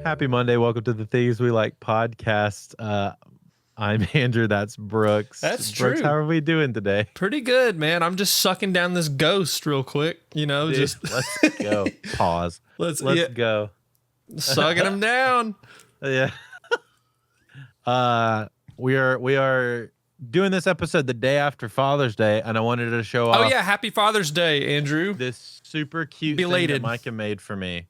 Happy Monday. Welcome to the Things We Like podcast. I'm Andrew. That's Brooks. That's Brooks, true. how are we doing today? Pretty good, man. I'm just sucking down this ghost real quick. You know, Dude, just let's go. Pause. let's Go. sucking him down. Yeah. We are doing this episode the day after Father's Day, and I wanted to show off Oh yeah, happy Father's Day, Andrew. this super cute Belated. thing that Micah made for me.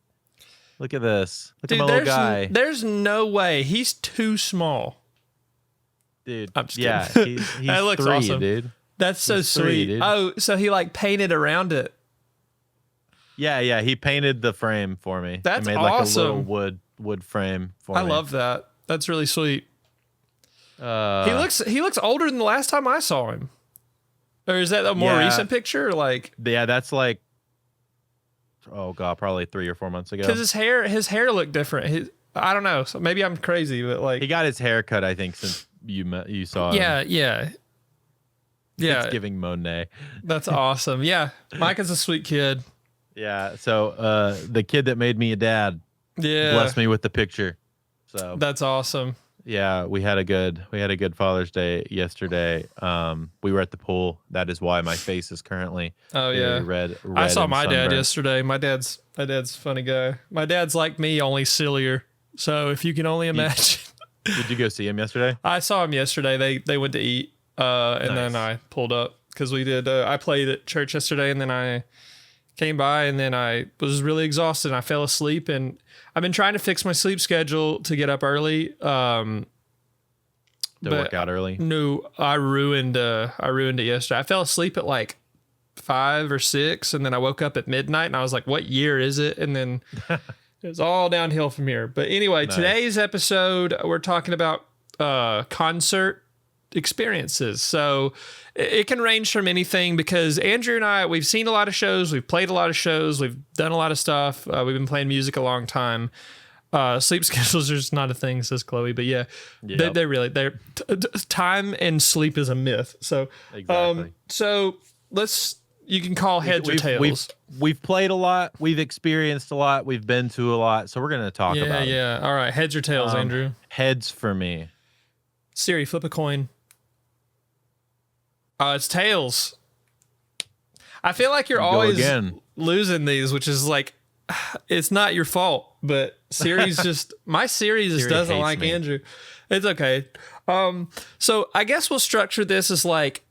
Look at this. Look Dude, at my little guy. there's no way he's too small. Dude, I'm just yeah, kidding. he's That looks 3, awesome. dude. That's so He's 3, sweet. dude. Oh, so he like painted around it. Yeah, he painted the frame for me. That's he made like a little awesome. wood frame for me. I love that. That's really sweet. He Uh, looks older than the last time I saw him. Or is that a more Yeah. recent picture? Like, yeah, that's like, oh god, probably 3 or 4 months ago. because his hair looked different. I don't know. So maybe I'm crazy, but like, He got his hair cut, I think, since you saw him. yeah. It's giving Monet. That's awesome. Yeah, Micah's a sweet kid. Yeah, so the kid that made me a dad Yeah, blessed me with the picture. So that's awesome. yeah, we had a good Father's Day yesterday. We were at the pool. That is why my face is currently Oh very yeah, red I saw and my dad sunburned. yesterday. My dad's a funny guy. My dad's like me, only sillier. So if you can only imagine. Did you go see him yesterday? I saw him yesterday. They went to eat, and then Nice. I pulled up because we did. I played at church yesterday, and then I came by, and then I was really exhausted. And I fell asleep, and I've been trying to fix my sleep schedule to get up early. To But- work out early. No, I ruined it yesterday. I fell asleep at like 5 or 6, and then I woke up at midnight, and I was like, "What year is it?" And then it was all downhill from here. But anyway, Nice. today's episode we're talking about concert experiences. So it can range from anything because Andrew and I, we've seen a lot of shows, we've played a lot of shows, we've done a lot of stuff. We've been playing music a long time. Sleep schedules are just not a thing, says Chloe. But yeah, Yep. they're time and sleep is a myth. So Exactly. so you can call heads or tails. We've played a lot. We've experienced a lot. We've been to a lot. So we're going to talk Yeah, about it. yeah. All right, heads or tails, Andrew. Heads for me. Siri, flip a coin. It's tails. I feel like you're Go always again. losing these, which is like, it's not your fault, but Siri's my Siri just Siri doesn't hates like me. Andrew. It's okay. So I guess we'll structure this as like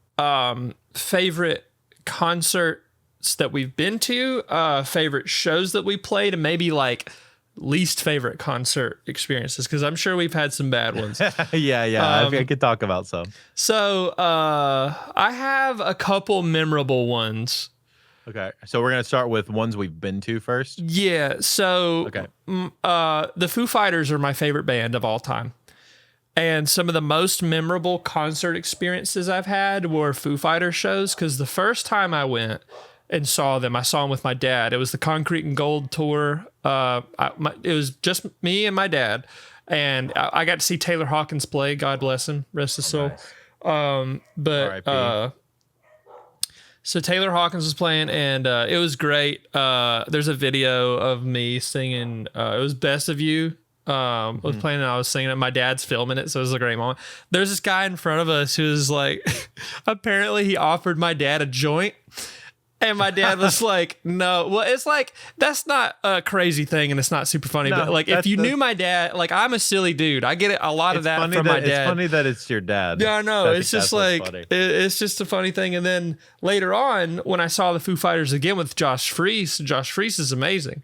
favorite concerts that we've been to, favorite shows that we played, and maybe like least favorite concert experiences, because I'm sure we've had some bad ones. Yeah. I could talk about some. So I have a couple memorable ones. Okay. So we're going to start with ones we've been to first. Yeah. So Okay. the Foo Fighters are my favorite band of all time. And some of the most memorable concert experiences I've had were Foo Fighters shows, because the first time I went and saw them, I saw them with my dad. It was the Concrete and Gold tour. It was just me and my dad. And I got to see Taylor Hawkins play. God bless him. Rest his soul. Nice. R.I.P.. So Taylor Hawkins was playing, and it was great. There's a video of me singing. It was "Best of You." Was playing, and I was singing it. My dad's filming it, so it was a great moment. There's this guy in front of us who was like, apparently he offered my dad a joint. And my dad was like, no. Well, it's like, that's not a crazy thing, and it's not super funny. No, but like, if that's you the- knew my dad, like, I'm a silly dude. I get it, a lot of that funny from my It's dad. funny that it's your dad. Yeah, I know. I think It's just that's what's like, funny. it's just a funny thing. And then later on, when I saw the Foo Fighters again with Josh Freese is amazing.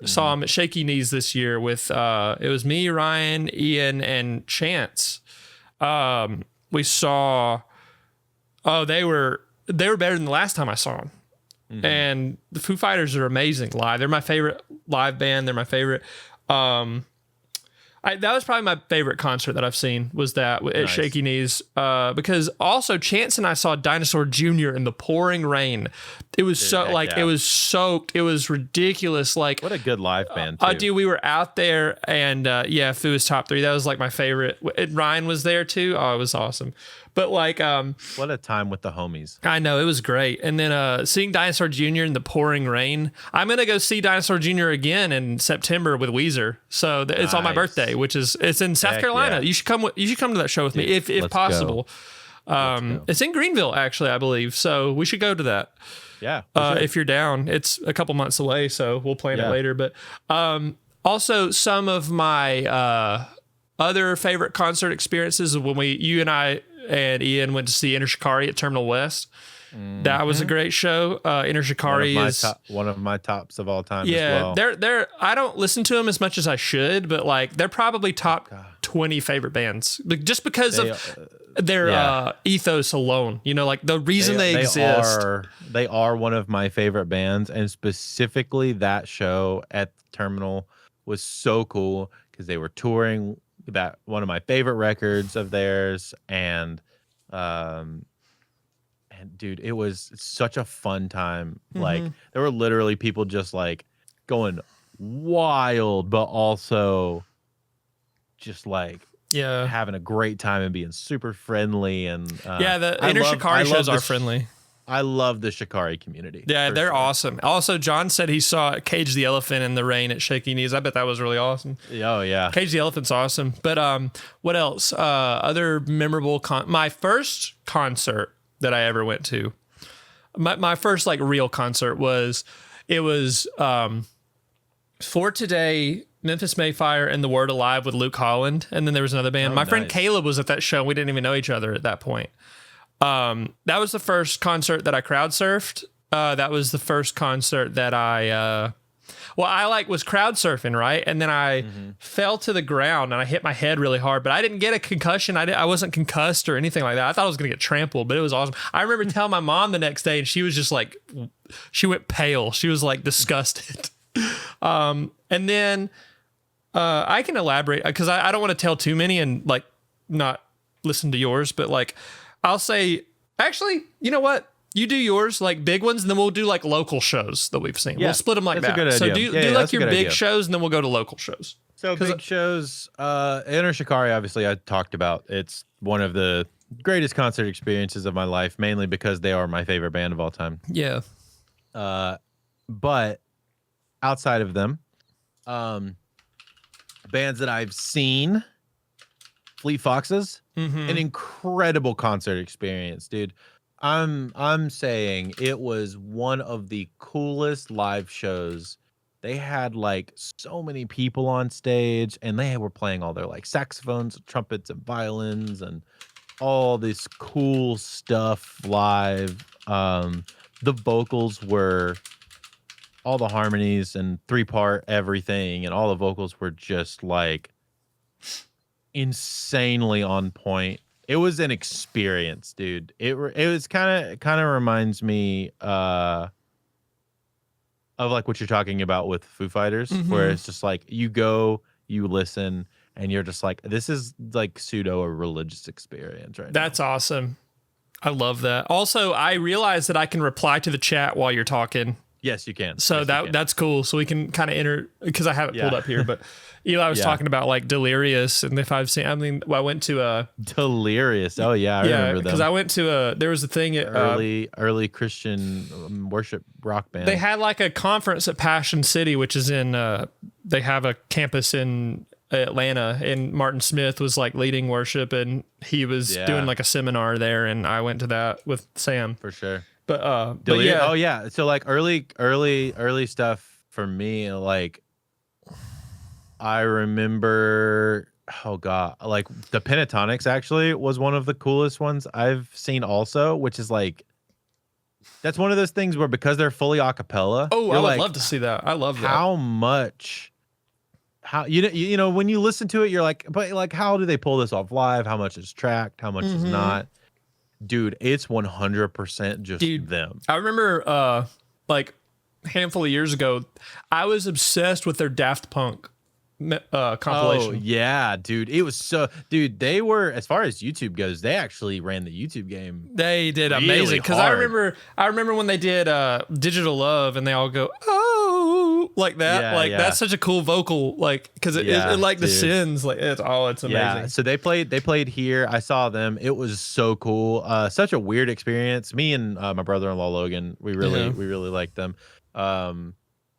Saw him at Shaky Knees this year with, it was me, Ryan, Ian, and Chance. We saw, they were better than the last time I saw them. And the Foo Fighters are amazing live. They're my favorite live band. They're my favorite. That was probably my favorite concert that I've seen, was that at Nice. Shaky Knees. Because also Chance and I saw Dinosaur Jr. in the pouring rain. It was heck yeah. it was soaked. It was ridiculous. Like, What a good live band, too. dude, we were out there, and Foo is top 3. That was like my favorite. And Ryan was there too. Oh, it was awesome. But like, What a time with the homies. I know it was great. And then seeing Dinosaur Jr. in the pouring rain. I'm gonna go see Dinosaur Jr. again in September with Weezer. So it's on my Nice. birthday, which is it's in South Heck Carolina. yeah. You should come. You should come to that show with me if let's possible. go. It's in Greenville actually, I believe. So we should go to that. Yeah. we should. If you're down. It's a couple months away, so we'll plan it Yeah. later. But also some of my other favorite concert experiences when you and I and Ian went to see Inner Shikari at Terminal West. That was a great show. Inner Shikari is one of my tops of all time yeah. as well. They're I don't listen to them as much as I should, but like they're probably top 20 favorite bands, just because of their yeah. ethos alone. You know, like the reason they exist. They are one of my favorite bands, and specifically that show at the Terminal was so cool because they were touring that one of my favorite records of theirs, and dude, it was such a fun time. Like there were literally people just like going wild, but also just like Yeah. having a great time and being super friendly. And Yeah, the Inner Shikari shows are friendly. I love the Shikari community. Yeah, for they're sure. awesome. Also, John said he saw Cage the Elephant in the rain at Shaky Knees. I bet that was really awesome. Oh yeah. Cage the Elephant's awesome. But what else? Other memorable my first concert that I ever went to. My first like real concert was For Today, Memphis Mayfire, and The Word Alive with Luke Holland, and then there was another band. My friend nice. Caleb was at that show. We didn't even know each other at that point. That was the first concert that I crowd surfed. That was the first concert that I was crowd surfing, right? And then I fell to the ground and I hit my head really hard, but I didn't get a concussion. I wasn't concussed or anything like that. I thought I was going to get trampled, but it was awesome. I remember telling my mom the next day and she was just like, she went pale. She was like disgusted. And then I can elaborate because I don't want to tell too many and like not listen to yours, but like I'll say, actually, you know what? You do yours, like big ones, and then we'll do like local shows that we've seen. Yeah, We'll split them like that's a that. good So idea. do Yeah, like that's a your good big idea. shows, and then we'll go to local shows. So big shows, Inner Shikari, obviously I talked about. It's one of the greatest concert experiences of my life, mainly because they are my favorite band of all time. Yeah. But outside of them, bands that I've seen, Fleet Foxes, an incredible concert experience, dude. I'm saying it was one of the coolest live shows. They had like so many people on stage, and they were playing all their like saxophones, trumpets, and violins, and all this cool stuff live. The vocals were all the harmonies and 3-part everything, and all the vocals were just like insanely on point. It was an experience, dude. It was kind of reminds me of like what you're talking about with Foo Fighters, where it's just like you go, you listen, and you're just like, this is like pseudo a religious experience, right? That's awesome. I love that. Also, I realize that I can reply to the chat while you're talking. Yes, you can. So Yes, you can. that's cool. So we can kind of enter, because I have it pulled Yeah. up here, but Eli was Yeah. talking about like Delirious, and if I've seen, I went to a Delirious. Oh yeah, I remember because them. I went to there was a thing at early Christian worship rock band. they had like a conference at Passion City, which is in they have a campus in Atlanta, and Martin Smith was like leading worship, and he was Yeah. doing like a seminar there, and I went to that with Sam. for sure. But Delirious. yeah, Oh yeah. So like early stuff for me, like I remember, oh god, like the Pentatonics actually was one of the coolest ones I've seen also, which is like, that's one of those things where because they're fully a cappella. oh, you're I would like, love to see that. I love that. how you know when you listen to it, you're like, but like, how do they pull this off live? How much is tracked? How much is not? Dude, it's 100% just Dude, them. I remember like a handful of years ago, I was obsessed with their Daft Punk compilation. Oh yeah, dude. It was so, dude, they were, as far as YouTube goes, they actually ran the YouTube game. They did really amazing, because hard. I remember when they did Digital Love, and they all go, oh, woo like that. Yeah, Like yeah. that's such a cool vocal, like because it like dude. descends. Like it's amazing. Yeah, so they played here. I saw them. It was so cool. Such a weird experience. Me and my brother-in-law Logan, we really liked them.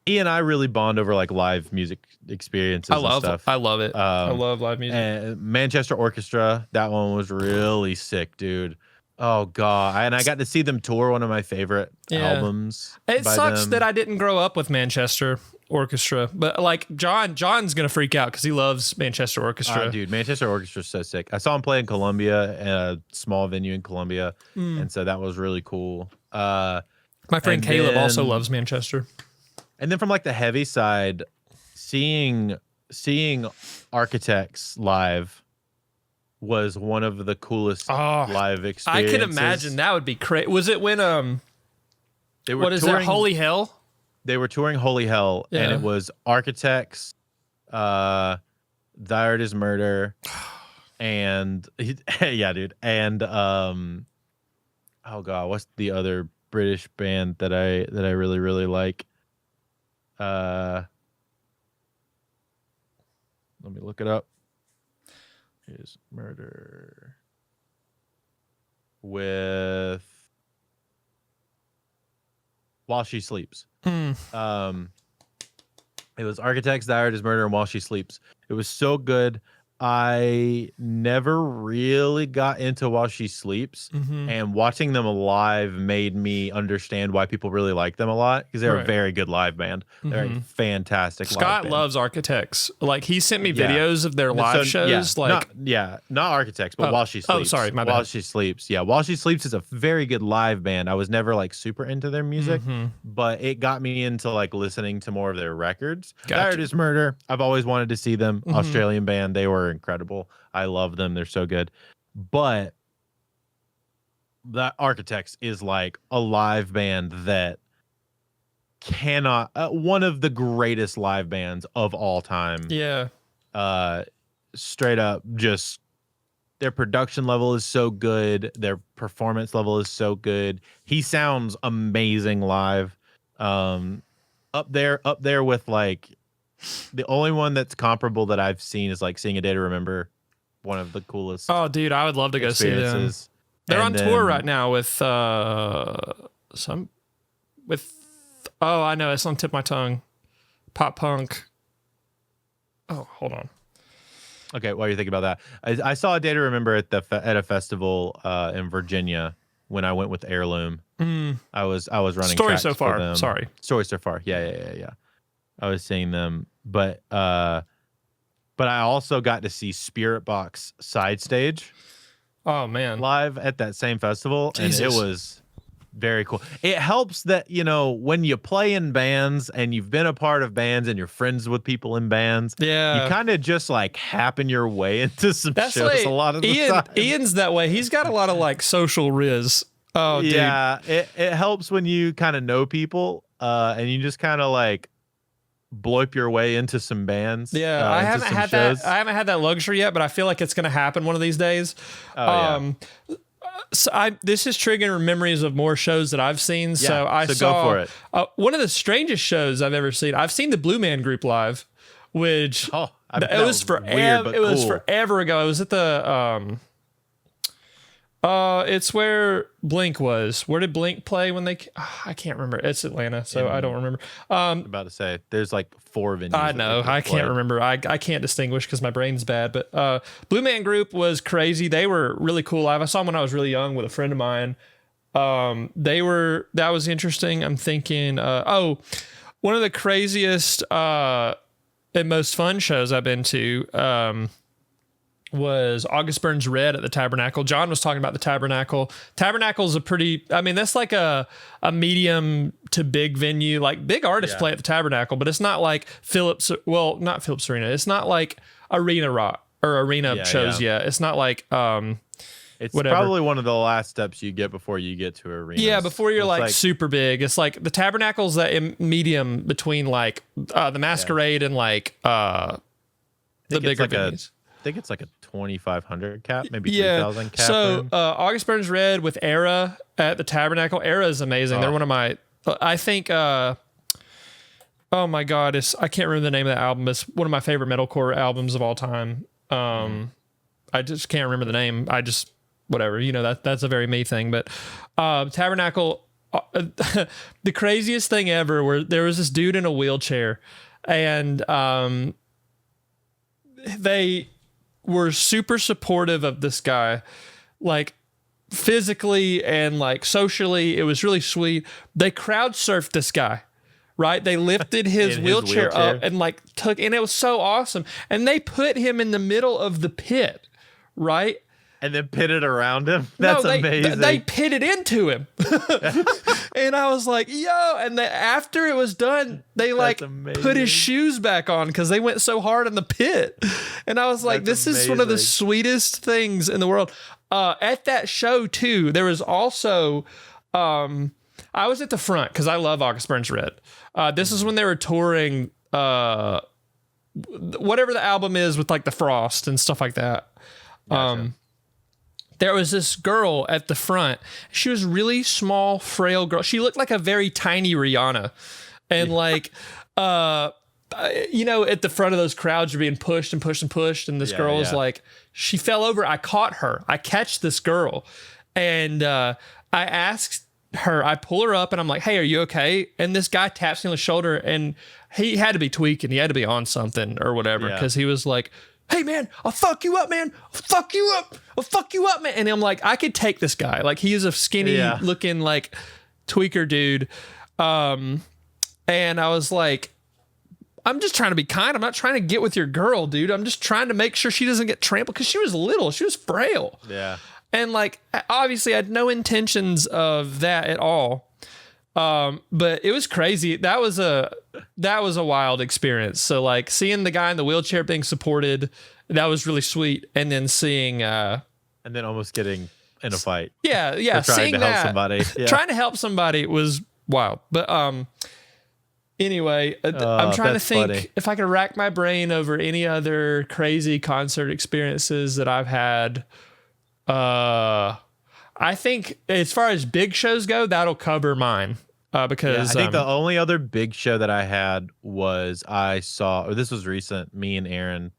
He and I really bond over like live music experiences and stuff. I love it. I love live music. And Manchester Orchestra, that one was really sick, dude. Oh god, and I got to see them tour one of my favorite albums. It by sucks them. that I didn't grow up with Manchester Orchestra, but like John's gonna freak out because he loves Manchester Orchestra. Dude, Manchester Orchestra is so sick. I saw him play in Columbia in a small venue in Columbia, and so that was really cool. My friend Caleb also loves Manchester. And then from like the heavy side, seeing Architects live was one of the coolest live experiences. I could imagine that would be crazy. Was it when they were what is that? Holy Hell? They were touring Holy Hell, and it was Architects, Thy Art Is Murder, and yeah, dude, and oh god, what's the other British band that I really really like? Let me look it up. Is Murder with While She Sleeps. It was Architects, Thy Art Is Murder, and While She Sleeps. It was so good. I never really got into While She Sleeps, and watching them live made me understand why people really like them a lot, because they're a very good live band. They're a fantastic live Scott band. loves Architects. Like he sent me videos of their live shows. Like not Architects, but While She Sleeps. Oh, sorry, my bad. While She Sleeps. Yeah, While She Sleeps is a very good live band. I was never like super into their music, but it got me into like listening to more of their records. Gotcha. Thy Art Is Murder. I've always wanted to see them. Australian band. They were incredible. I love them. They're so good. But the Architects is like a live band that cannot one of the greatest live bands of all time. Yeah. Straight up, just their production level is so good, their performance level is so good. He sounds amazing live. Up there with like the only one that's comparable that I've seen is like Seeing a Day to Remember, one of the coolest. Oh, dude, I would love to go see them. They're on tour right now with I know, it's on the tip of my tongue. Pop punk. Oh, hold on. Okay, while you're thinking about that, I saw A Day to Remember at a festival in Virginia when I went with Heirloom. I was running Story tracks So for Far. them. Sorry. Story So Far. Yeah. I was seeing them, but I also got to see Spirit Box side stage. Oh man, live at that same festival, Jesus. And it was very cool. It helps that, you know, when you play in bands and you've been a part of bands and you're friends with people in bands, you kind of just like happen your way into some shows like, a lot of the time. Ian's that way. He's got a lot of like social riz. Oh, yeah, dude. It helps when you kind of know people and you just kind of like bloip your way into some bands. Yeah, I haven't had shows. I haven't had that luxury yet, but I feel like it's going to happen one of these days. So this is triggering memories of more shows that I've seen. Yeah, so I go saw for it. One of the strangest shows I've ever seen. I've seen the Blue Man Group live, which it was forever. It was forever ago. It was at the it's where Blink was. Where did Blink play when they? I can't remember. It's Atlanta, so I don't remember. I'm about to say there's like 4 venues. I know. I can't remember. I can't distinguish because my brain's bad. But Blue Man Group was crazy. They were really cool live. I saw them when I was really young with a friend of mine. That was interesting. I'm thinking. One of the craziest and most fun shows I've been to. Was August Burns Red at the Tabernacle. John was talking about the Tabernacle. Tabernacle's that's like a medium to big venue. Like big artists play at the Tabernacle, but it's not like not Phillips Arena. It's not like Arena Rock or Arena shows yet. It's not like it's probably one of the last steps you get before you get to arena. Yeah, before you're like super big. It's like the Tabernacle's that medium between like the Masquerade and like the bigger venues. I think it's like a 2,500 cap, maybe 3,000 cap. So August Burns Red with Era at the Tabernacle. Era is amazing. They're one of my. I think. Oh my God, I can't remember the name of the album. It's one of my favorite metalcore albums of all time. I just can't remember the name. I just whatever, that's a very me thing. But Tabernacle, the craziest thing ever, where there was this dude in a wheelchair, and they were super supportive of this guy, like physically and like socially. It was really sweet. They crowd surfed this guy. Right, they lifted his wheelchair up and like and it was so awesome. And they put him in the middle of the pit, right? And then pitted around him. That's amazing. They pitted into him, and I was like, "Yo!" And after it was done, they like put his shoes back on because they went so hard in the pit. And I was like, "This is one of the sweetest things in the world." At that show too, there was also. I was at the front because I love August Burns Red. This is when they were touring whatever the album is with like the Frost and stuff like that. Gotcha. There was this girl at the front. She was really small, frail girl. She looked like a very tiny Rihanna. And like, at the front of those crowds, you're being pushed and pushed and pushed. And this girl was like, she fell over. I caught her. I catch this girl. And I asked her, I pull her up and I'm like, "Hey, are you okay?" And this guy taps me on the shoulder, and he had to be tweaking. He had to be on something or whatever, because he was like, "Hey man, I'll fuck you up, man. I'll fuck you up. I'll fuck you up, man." And I'm like, I could take this guy. Like, he is a skinny looking like tweaker dude. And I was like, I'm just trying to be kind. I'm not trying to get with your girl, dude. I'm just trying to make sure she doesn't get trampled, because she was little. She was frail. Yeah. And like, obviously I had no intentions of that at all. But it was crazy. That was a wild experience. So like, seeing the guy in the wheelchair being supported, that was really sweet. And then seeing, and then almost getting in a fight. Yeah. Trying to help somebody. Yeah. Trying to help somebody was wild. But, anyway, I'm trying to think if I could rack my brain over any other crazy concert experiences that I've had. I think as far as big shows go, that'll cover mine. Because I think the only other big show that I had was this was recent. Me and Aaron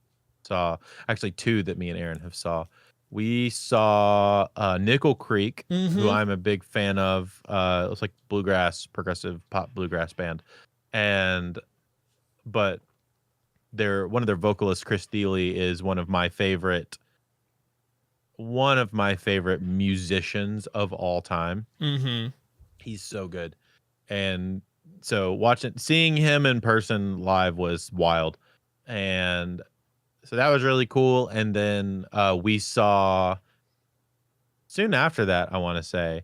saw, actually two that me and Aaron have saw. We saw Nickel Creek, who I'm a big fan of. It's like bluegrass, progressive pop bluegrass band, but one of their vocalists, Chris Thile, is one of my favorite musicians of all time. He's so good. And so seeing him in person live was wild. And so that was really cool. And then we saw, soon after that, I want to say,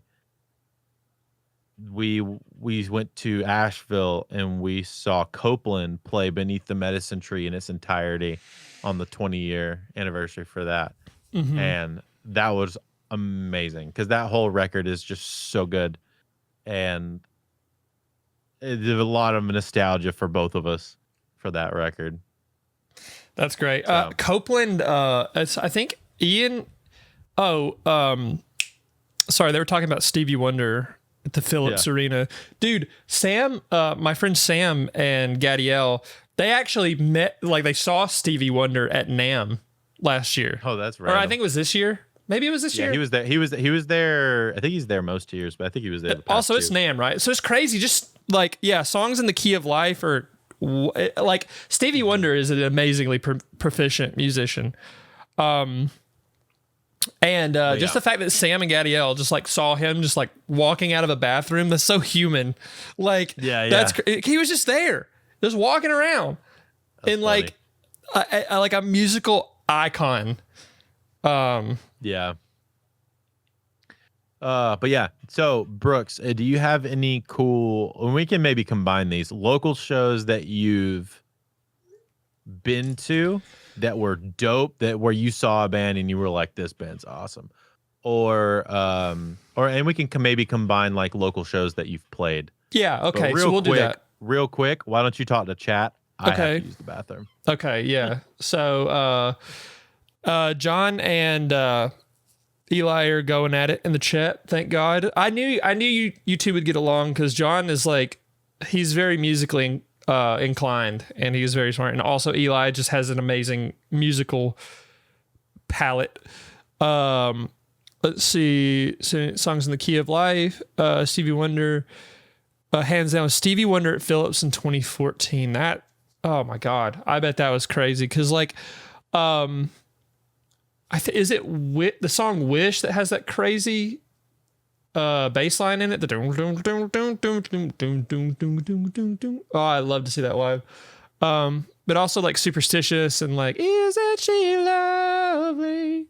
we went to Asheville and we saw Copeland play Beneath the Medicine Tree in its entirety on the 20-year anniversary for that. And that was amazing, because that whole record is just so good. And there's a lot of nostalgia for both of us for that record. That's great. So. Copeland, I think Ian. Sorry, they were talking about Stevie Wonder at the Phillips Arena. Dude, Sam, my friend Sam and Gadiel, they actually met, like they saw Stevie Wonder at NAMM last year. Oh, that's right. Or I think it was this year. Maybe it was this year. He was there. He was there. I think he's there most years, but I think he was there. Also, it's NAMM, right? So it's crazy. Just like, songs in the key of life, or like Stevie Wonder is an amazingly proficient musician. And just the fact that Sam and Gadiel just like saw him just like walking out of a bathroom, that's so human. Like, he was just there, just walking around, that's and funny. Like, like a musical icon. But yeah. So Brooks, do you have any cool? And we can maybe combine these local shows that you've been to that were dope, where you saw a band and you were like, this band's awesome, and we can maybe combine like local shows that you've played. Yeah. Okay. So we'll do that real quick. Why don't you talk to chat? I have to use the bathroom. Okay. Yeah. So, John and Eli are going at it in the chat. Thank God. I knew you two would get along, because John is like, he's very musically inclined, and he's very smart. And also Eli just has an amazing musical palette. Let's see, songs in the key of life. Stevie Wonder, hands down, Stevie Wonder at Phillips in 2014. That, oh my God, I bet that was crazy. Cause like, is it the song Wish that has that crazy bass line in it? The oh, I love to see that live. But also like Superstitious and like, isn't she lovely?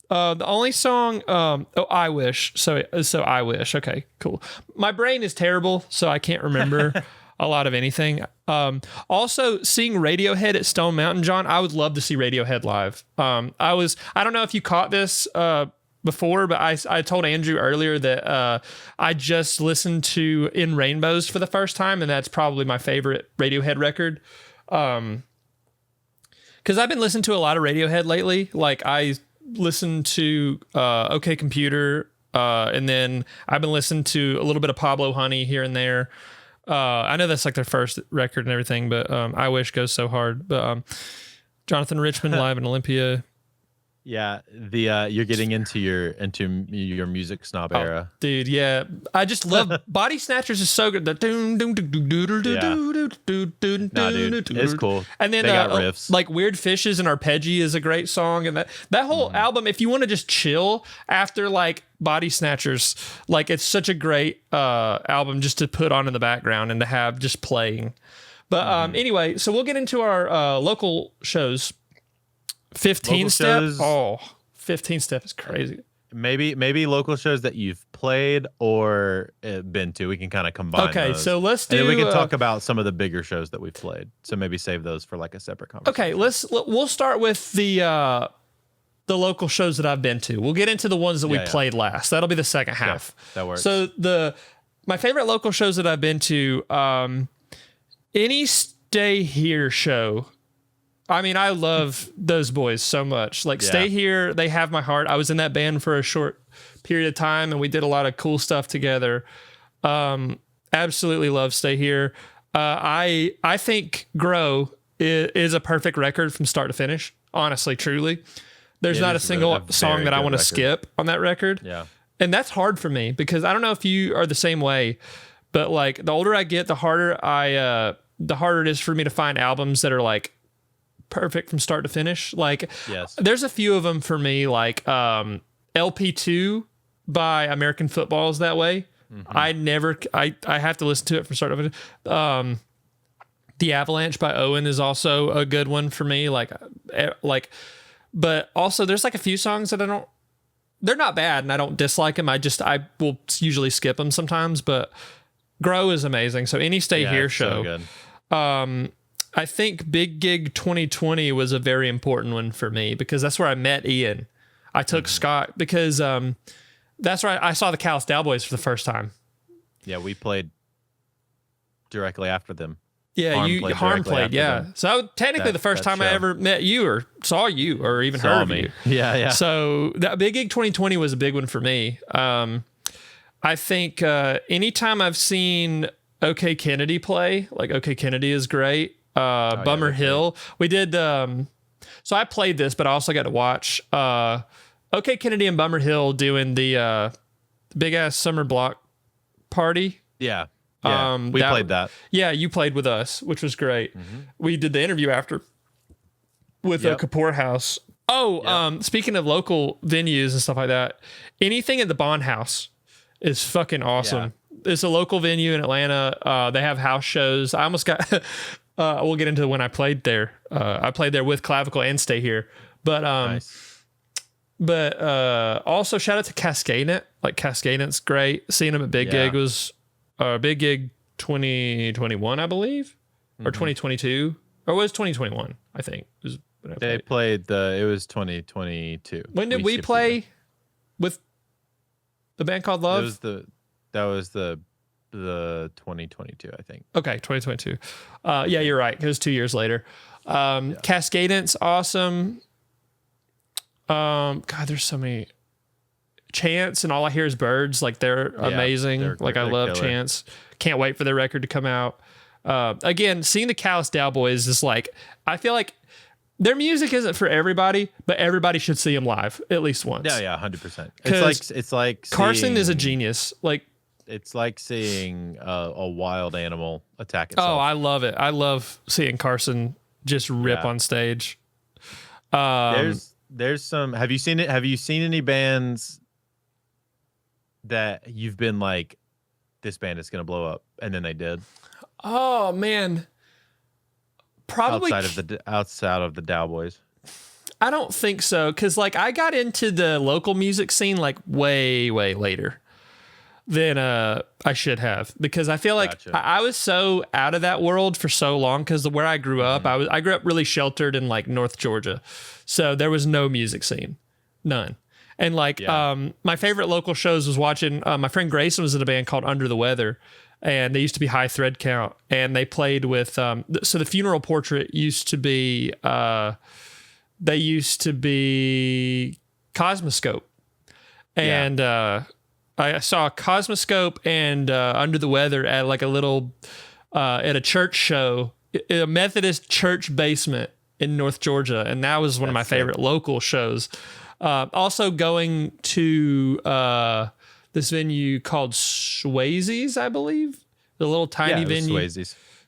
The only song, I Wish. So I Wish. Okay, cool. My brain is terrible, so I can't remember a lot of anything. Also seeing Radiohead at Stone Mountain, John, I would love to see Radiohead live. I don't know if you caught this, before, but I told Andrew earlier that, I just listened to In Rainbows for the first time, and that's probably my favorite Radiohead record. Cause I've been listening to a lot of Radiohead lately. Like I listened to OK Computer, and then I've been listening to a little bit of Pablo Honey here and there. I know that's like their first record and everything, but I Wish goes so hard. But Jonathan Richman live in Olympia. Yeah, you're getting into your music snob era, dude. Yeah, I just love Body Snatchers is so good. The nah, dude, it's cool. And then they got riffs. Like Weird Fishes and Arpeggi is a great song, and that whole album. If you want to just chill after like Body Snatchers, like it's such a great album just to put on in the background and to have just playing. But anyway, so we'll get into our local shows. 15 step. Oh, 15 step is crazy. Maybe local shows that you've played or been to. We can kind of combine. Okay, those. So let's do. And then we can talk about some of the bigger shows that we've played. So maybe save those for like a separate conversation. Okay, we'll start with the local shows that I've been to. We'll get into the ones that we played last. That'll be the second half. Yeah, that works. So my favorite local shows that I've been to, any Stay Here show. I mean, I love those boys so much. Like, Stay Here, they have my heart. I was in that band for a short period of time, and we did a lot of cool stuff together. Absolutely love Stay Here. I think Grow is a perfect record from start to finish. Honestly, truly. There's not a single song that I want to skip on that record. Yeah. And that's hard for me because I don't know if you are the same way, but like the older I get, the harder it is for me to find albums that are like perfect from start to finish. Like, there's a few of them for me, like LP2 by American Football is that way. I have to listen to it from start to finish. The Avalanche by Owen is also a good one for me. But also there's like a few songs that they're not bad and I don't dislike them. I will usually skip them sometimes, but Grow is amazing. So any Stay Here show. So good. I think Big Gig 2020 was a very important one for me because that's where I met Ian. I took Scott because that's where I saw the Callous Cowboys for the first time. Yeah, we played directly after them. Yeah, Harm played. Yeah. Them. So technically the first time I ever met you or saw you or even heard of you. Yeah. So that Big Gig 2020 was a big one for me. I think anytime I've seen OK Kennedy play, like OK Kennedy is great. Bummer Hill. We did, so I played this, but I also got to watch OK Kennedy and Bummer Hill doing the big ass summer block party. Yeah. We played that. Yeah, you played with us, which was great. We did the interview after with Kapoor House. Speaking of local venues and stuff like that, anything at the Bond House is fucking awesome. Yeah. It's a local venue in Atlanta. They have house shows. I almost got... we'll get into when I played there. I played there with Clavicle and Stay Here. But nice. But also shout out to Cascadenet. Like Cascadenet's great. Seeing them at Big Gig was Big Gig 2021, I believe, or 2022, or was 2021? I think they played it was 2022. When did we play with the band called Love? That was the 2022, I think. Okay, 2022. Yeah, you're right. It was 2 years later. Cascadent's awesome. God, there's so many. Chance and All I Hear Is Birds. Like they're amazing. I love Chance. Can't wait for their record to come out. Again, seeing the Callous Cowboys is like, I feel like their music isn't for everybody, but everybody should see them live at least once. Yeah, 100%. It's like Carson is a seeing- genius. Like, It's like seeing a wild animal attack itself. oh, I love it. I love seeing Carson just rip on stage. There's some. Have you seen it? Have you seen any bands that you've been like, this band is gonna blow up, and then they did? Oh man, probably outside of the Cowboys. I don't think so, because like I got into the local music scene like way later than I should have, because I feel like Gotcha. I was so out of that world for so long, because where I grew up, I grew up really sheltered in like North Georgia, so there was no music scene, none. And like my favorite local shows was watching my friend Grayson was in a band called Under the Weather, and they used to be High Thread Count, and they played with so the Funeral Portrait used to be they used to be Cosmoscope, and I saw Cosmoscope and Under the Weather at like a little at a church show, a Methodist church basement in North Georgia, and that was one of my favorite local shows. Also going to this venue called Swayze's, I believe, the little tiny venue.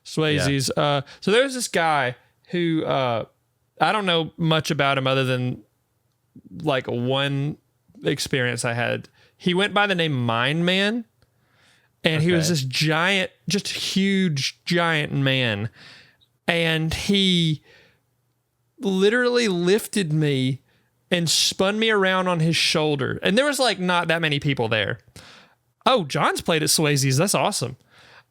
Swayze's. Yeah. So there's this guy who I don't know much about him other than like one experience I had. He went by the name Mind Man, and he was this giant, just huge, giant man, and he literally lifted me and spun me around on his shoulder. And there was like not that many people there. Oh, John's played at Swayze's. That's awesome.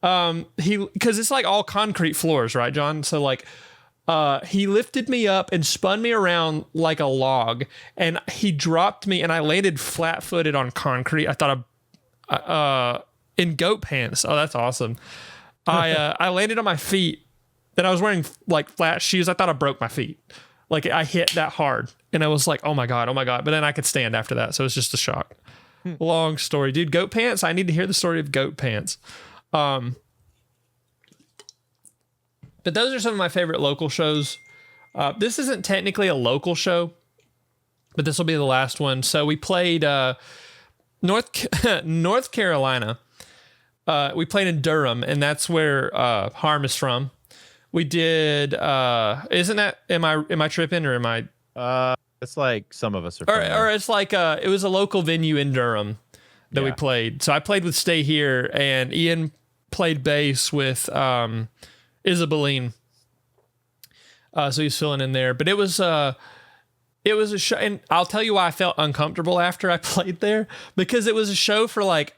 Because it's like all concrete floors, right, John? So like he lifted me up and spun me around like a log, and he dropped me, and I landed flat-footed on concrete. I thought in goat pants. Oh, that's awesome. I landed on my feet, and I was wearing like flat shoes. I thought I broke my feet. Like I hit that hard, and I was like, oh my God. But then I could stand after that. So it was just a shock. Long story, dude. Goat pants. I need to hear the story of goat pants. But those are some of my favorite local shows. This isn't technically a local show, but this will be the last one. So we played North Carolina. We played in Durham, and that's where Harm is from. We did. Isn't that? Am I tripping, or am I? It's like some of us are. Or it's like it was a local venue in Durham that we played. So I played with Stay Here, and Ian played bass with Isabeline. So he's filling in there, but it was a show, and I'll tell you why I felt uncomfortable after I played there, because it was a show for like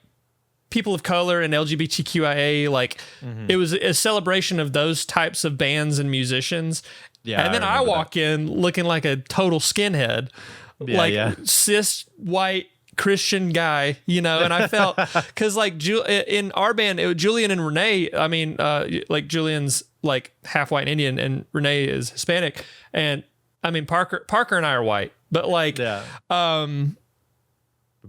people of color and LGBTQIA, like it was a celebration of those types of bands and musicians. Yeah, and then I walk in looking like a total skinhead, cis white Christian guy, and I felt, because like in our band, Julian and Renee, I mean, like Julian's like half white and Indian, and Renee is Hispanic, and I mean Parker and I are white, but like,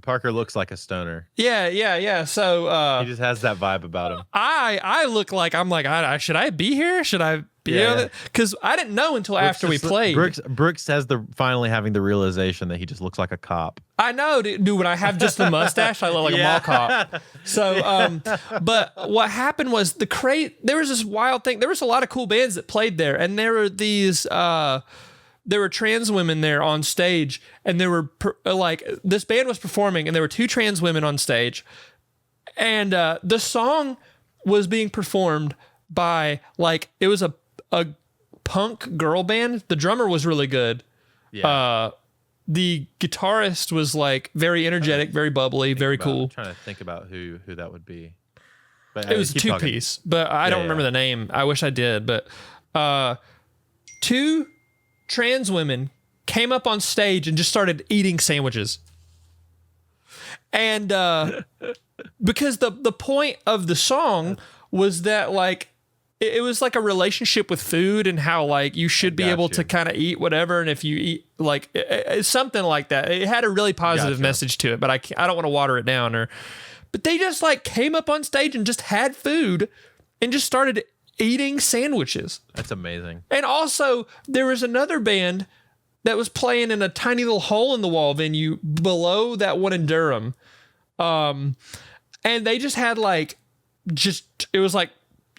Parker looks like a stoner. Yeah. So he just has that vibe about him. I look like, I'm like, should I be here? Should I be here? Because I didn't know until after we played. Brooks has finally having the realization that he just looks like a cop. I know, dude. When I have just the mustache, I look like a mall cop. So, but what happened was there was this wild thing. There was a lot of cool bands that played there, and there were these. There were trans women there on stage, and there were like this band was performing, and there were two trans women on stage, and the song was being performed by like it was a punk girl band. The drummer was really good. Yeah. The guitarist was like very energetic, very bubbly, very cool. I'm trying to think about who that would be. But it was a two-piece, but I don't remember the name. I wish I did, but two trans women came up on stage and just started eating sandwiches. And because the point of the song was that like it was like a relationship with food, and how like you should be able to kind of eat whatever, and if you eat like it's something like that. It had a really positive message to it, but I don't want to water it down. But they just like came up on stage and just had food and just started eating sandwiches. That's amazing. And also, there was another band that was playing in a tiny little hole in the wall venue below that one in Durham. And they just had like, it was like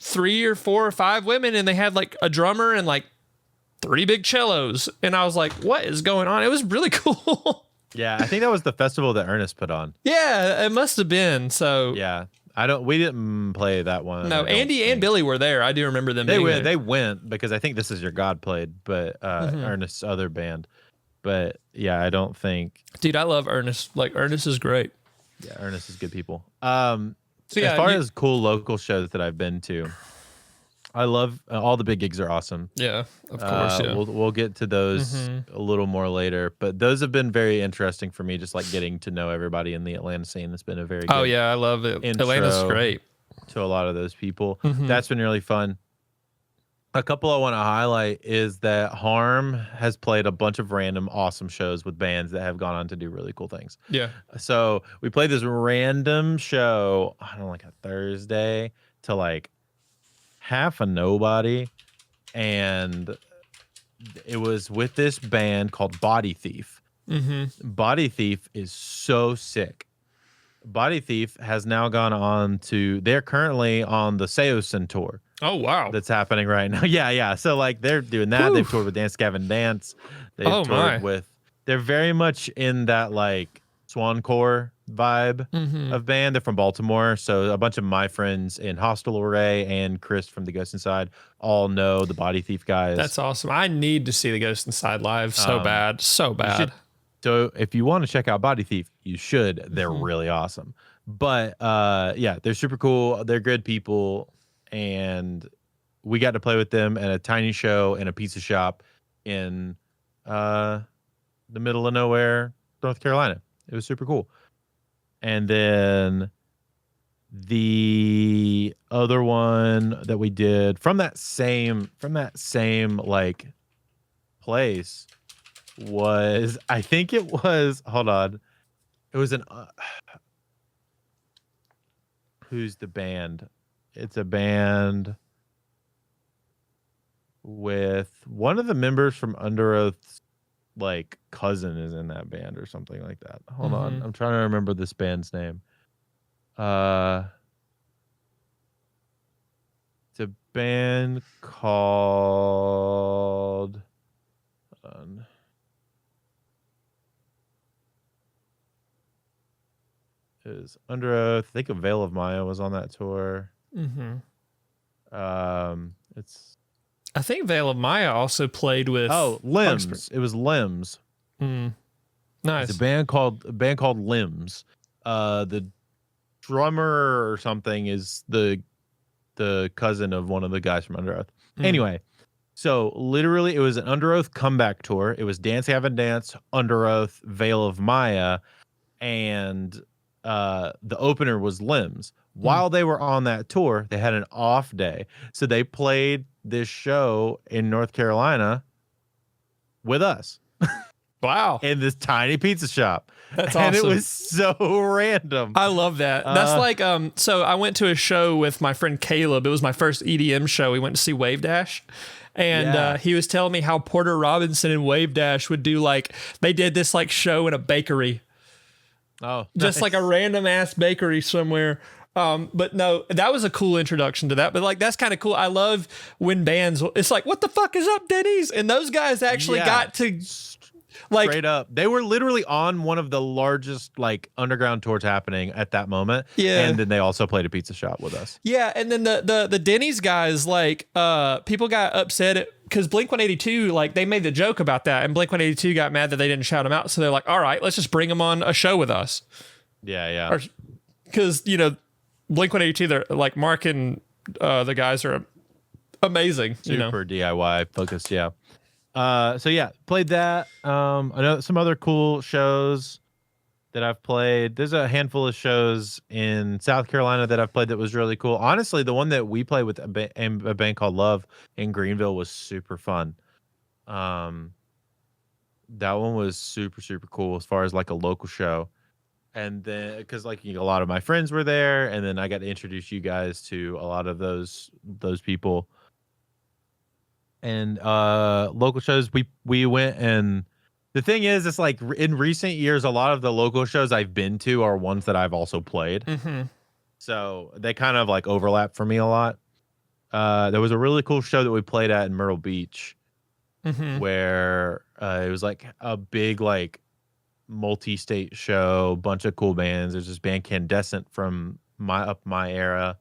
3 or 4 or 5 women, and they had like a drummer and like 3 big cellos. And I was like, what is going on? It was really cool. Yeah, I think that was the festival that Ernest put on. Yeah, it must have been. So yeah, we didn't play that one. No, Andy and Billy were there. I do remember them. They went because I think This Is Your God played, but Ernest's other band. But yeah, I don't think. Dude, I love Ernest. Like Ernest is great. Yeah, Ernest is good people. So yeah, as far as cool local shows that I've been to, I love all the big gigs are awesome. Yeah, of course. Yeah. We'll get to those a little more later, but those have been very interesting for me. Just like getting to know everybody in the Atlanta scene. It's been a very good oh yeah, I love it. Atlanta's great to a lot of those people. That's been really fun. A couple I want to highlight is that Harm has played a bunch of random awesome shows with bands that have gone on to do really cool things. Yeah. So we played this random show on like a Thursday to like half a nobody, and it was with this band called Body Thief. Body Thief is so sick. Body Thief has now gone on to, they're currently on the Seosin tour. Oh wow, that's happening right now. Yeah. So like they're doing that. They've toured with Dance Gavin Dance. They've toured with. They're very much in that like Swancore vibe of band. They're from Baltimore, so a bunch of my friends in Hostile Array and Chris from the Ghost Inside all know the Body Thief guys. That's awesome. I need to see the Ghost Inside live so bad. So if you want to check out Body Thief, you should. They're really awesome. But yeah, they're super cool. They're good people. And we got to play with them at a tiny show in a pizza shop in the middle of nowhere, North Carolina. It was super cool. And then the other one that we did from that same like place was, I think it was, hold on. It was an who's the band? It's a band with one of the members from Under Oath's like cousin is in that band or something like that. Hold on. I'm trying to remember this band's name. It's a band called is Under Oath. I think a Veil of Maya was on that tour. It's. I think Veil of Maya also played with. Oh, Limbs. It was Limbs. Nice. It's a band called Limbs. The drummer or something is the cousin of one of the guys from Under Oath. Anyway, so literally it was an Under Oath comeback tour. It was Dance Gavin Dance, Under Oath, Veil of Maya, and the opener was Limbs. While they were on that tour, they had an off day. So they played this show in North Carolina with us. Wow. In this tiny pizza shop. That's awesome. And it was so random. I love that. That's like, so I went to a show with my friend Caleb. It was my first EDM show. We went to see Wave Dash. And he was telling me how Porter Robinson and Wave Dash would do like, they did this like show in a bakery. Oh, just like a random ass bakery somewhere. But no, that was a cool introduction to that. But like, that's kind of cool. I love when bands, it's like, what the fuck is up, Denny's? And those guys actually got to like straight up. They were literally on one of the largest like underground tours happening at that moment. Yeah. And then they also played a pizza shop with us. Yeah. And then the Denny's guys, like, people got upset because Blink-182, like, they made the joke about that, and Blink-182 got mad that they didn't shout them out. So they're like, all right, let's just bring them on a show with us. Yeah. Because, you know, Blink-182, they're like, Mark and the guys are amazing. Super DIY focused, yeah. So yeah, played that. I know some other cool shows that I've played. There's a handful of shows in South Carolina that I've played that was really cool. Honestly, the one that we played with a band called Love in Greenville was super fun. That one was super, super cool as far as like a local show. And then, because like a lot of my friends were there, and then I got to introduce you guys to a lot of those people. And local shows, we went, and the thing is, it's like in recent years, a lot of the local shows I've been to are ones that I've also played. So they kind of like overlap for me a lot. There was a really cool show that we played at in Myrtle Beach where it was like a big like multi-state show, bunch of cool bands. There's this band Candescent from my area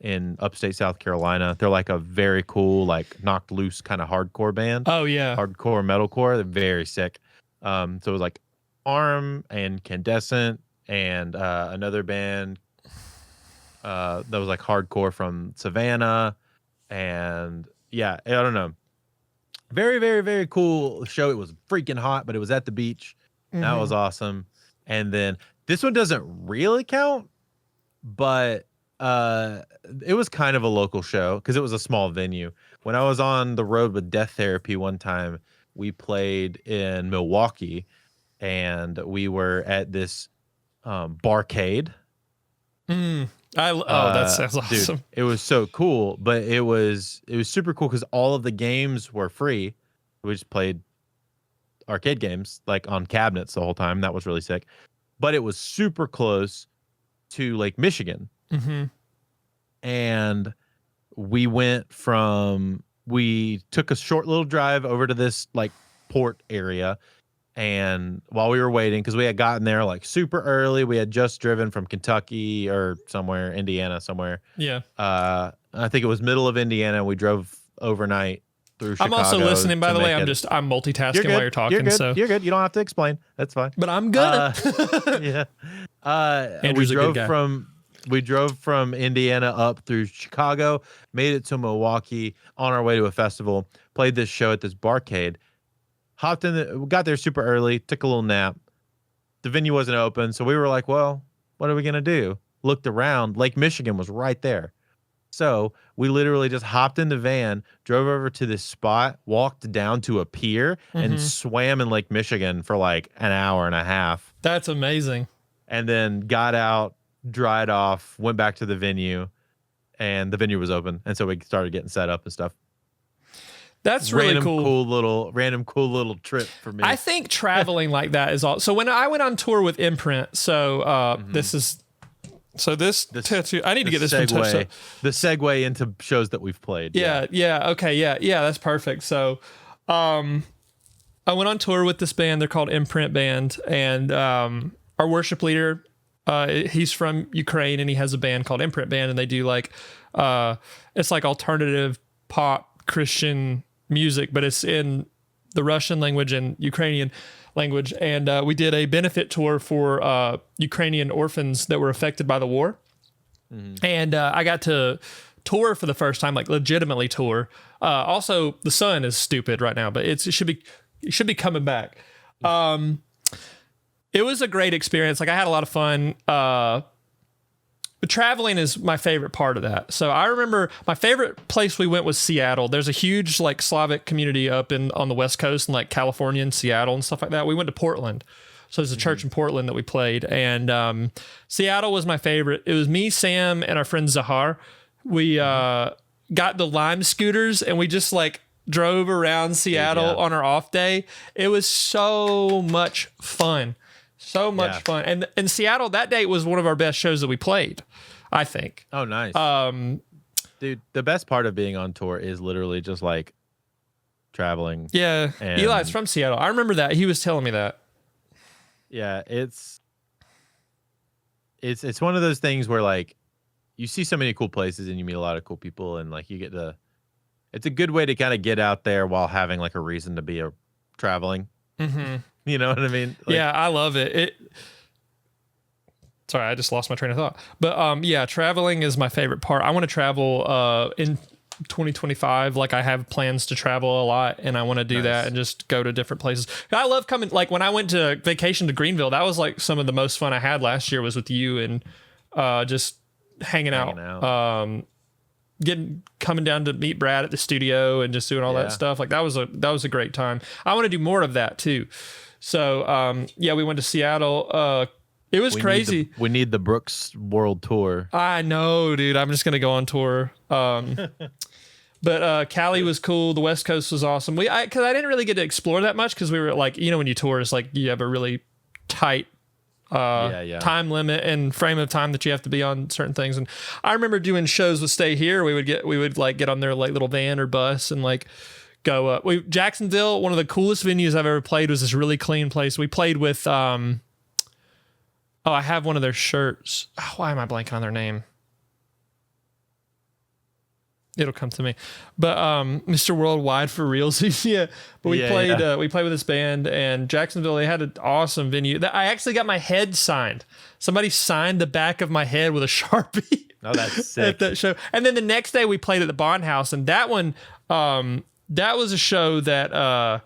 in upstate South Carolina. They're like a very cool, like knocked loose kind of hardcore band. Oh yeah. Hardcore metalcore. They're very sick. So it was like Arm and Candescent and another band that was like hardcore from Savannah. And yeah, I don't know. Very, very, very cool show. It was freaking hot, but it was at the beach. That was awesome. And then this one doesn't really count, but it was kind of a local show because it was a small venue. When I was on the road with Death Therapy one time, we played in Milwaukee, and we were at this barcade. That sounds awesome. Dude, it was so cool, but it was super cool because all of the games were free. We just played arcade games like on cabinets the whole time. That was really sick. But it was super close to Lake Michigan. And we took a short little drive over to this like port area. And while we were waiting, because we had gotten there like super early, we had just driven from Kentucky or somewhere, Indiana somewhere. Yeah. I think it was middle of Indiana. We drove overnight through Chicago. I'm also listening, by the way. I'm multitasking while you're talking. You're good. So you're good. You don't have to explain. That's fine. But I'm good. Yeah. Andrew's a good guy. We drove from Indiana up through Chicago, made it to Milwaukee on our way to a festival, played this show at this barcade. Hopped in, got there super early, took a little nap. The venue wasn't open, so we were like, well, what are we going to do? Looked around. Lake Michigan was right there. So we literally just hopped in the van, drove over to this spot, walked down to a pier, and swam in Lake Michigan for like an hour and a half. That's amazing. And then got out, dried off, went back to the venue, and the venue was open. And so we started getting set up and stuff. That's really cool. Random cool little trip for me. I think traveling like that is all. So when I went on tour with Imprint, this tattoo. I need to get this one touched up. The segue into shows that we've played. Yeah. Okay. Yeah. That's perfect. So, I went on tour with this band. They're called Imprint Band, and our worship leader, he's from Ukraine, and he has a band called Imprint Band, and they do like, it's like alternative pop Christian music, but it's in the Russian language and Ukrainian language. And we did a benefit tour for Ukrainian orphans that were affected by the war. And I got to tour for the first time, like legitimately tour. Also, the sun is stupid right now, but it should be coming back. It was a great experience. Like I had a lot of fun. But traveling is my favorite part of that. So I remember my favorite place we went was Seattle. There's a huge like Slavic community up on the West Coast in like California and Seattle and stuff like that. We went to Portland. So there's a church in Portland that we played. And Seattle was my favorite. It was me, Sam, and our friend Zahar. We got the Lime scooters and we just like drove around Seattle on our off day. It was so much fun. So much fun. And in Seattle, that day was one of our best shows that we played, I think. Oh, nice. Dude, the best part of being on tour is literally just like traveling. Yeah. Eli's from Seattle. I remember that. He was telling me that. Yeah, it's one of those things where like you see so many cool places and you meet a lot of cool people, and like you get to, it's a good way to kind of get out there while having like a reason to be traveling. You know what I mean? Like, yeah, I love it. Sorry, I just lost my train of thought. But yeah, traveling is my favorite part. I want to travel in 2025. Like I have plans to travel a lot, and I want to do that and just go to different places. I love coming. Like when I went to vacation to Greenville, that was like some of the most fun I had last year was with you and just hanging out. Coming down to meet Brad at the studio and just doing all that stuff. Like that was a great time. I want to do more of that too. So yeah, we went to Seattle. It was crazy. We need the Brooks World Tour. I know, dude. I'm just gonna go on tour. But Cali was cool. The West Coast was awesome. Because I didn't really get to explore that much because we were like, when you tour, it's like you have a really tight time limit and frame of time that you have to be on certain things. And I remember doing shows with Stay Here. We would like get on their like little van or bus and like go up. Jacksonville, one of the coolest venues I've ever played, was this really clean place. We played with I have one of their shirts. Oh, why am I blanking on their name? It'll come to me. But Mr. Worldwide for reals. Yeah. But we played with this band, and Jacksonville, they had an awesome venue. I actually got my head signed. Somebody signed the back of my head with a Sharpie. Oh, that's sick. At that show. And then the next day we played at the Bond House, and that one that was a show that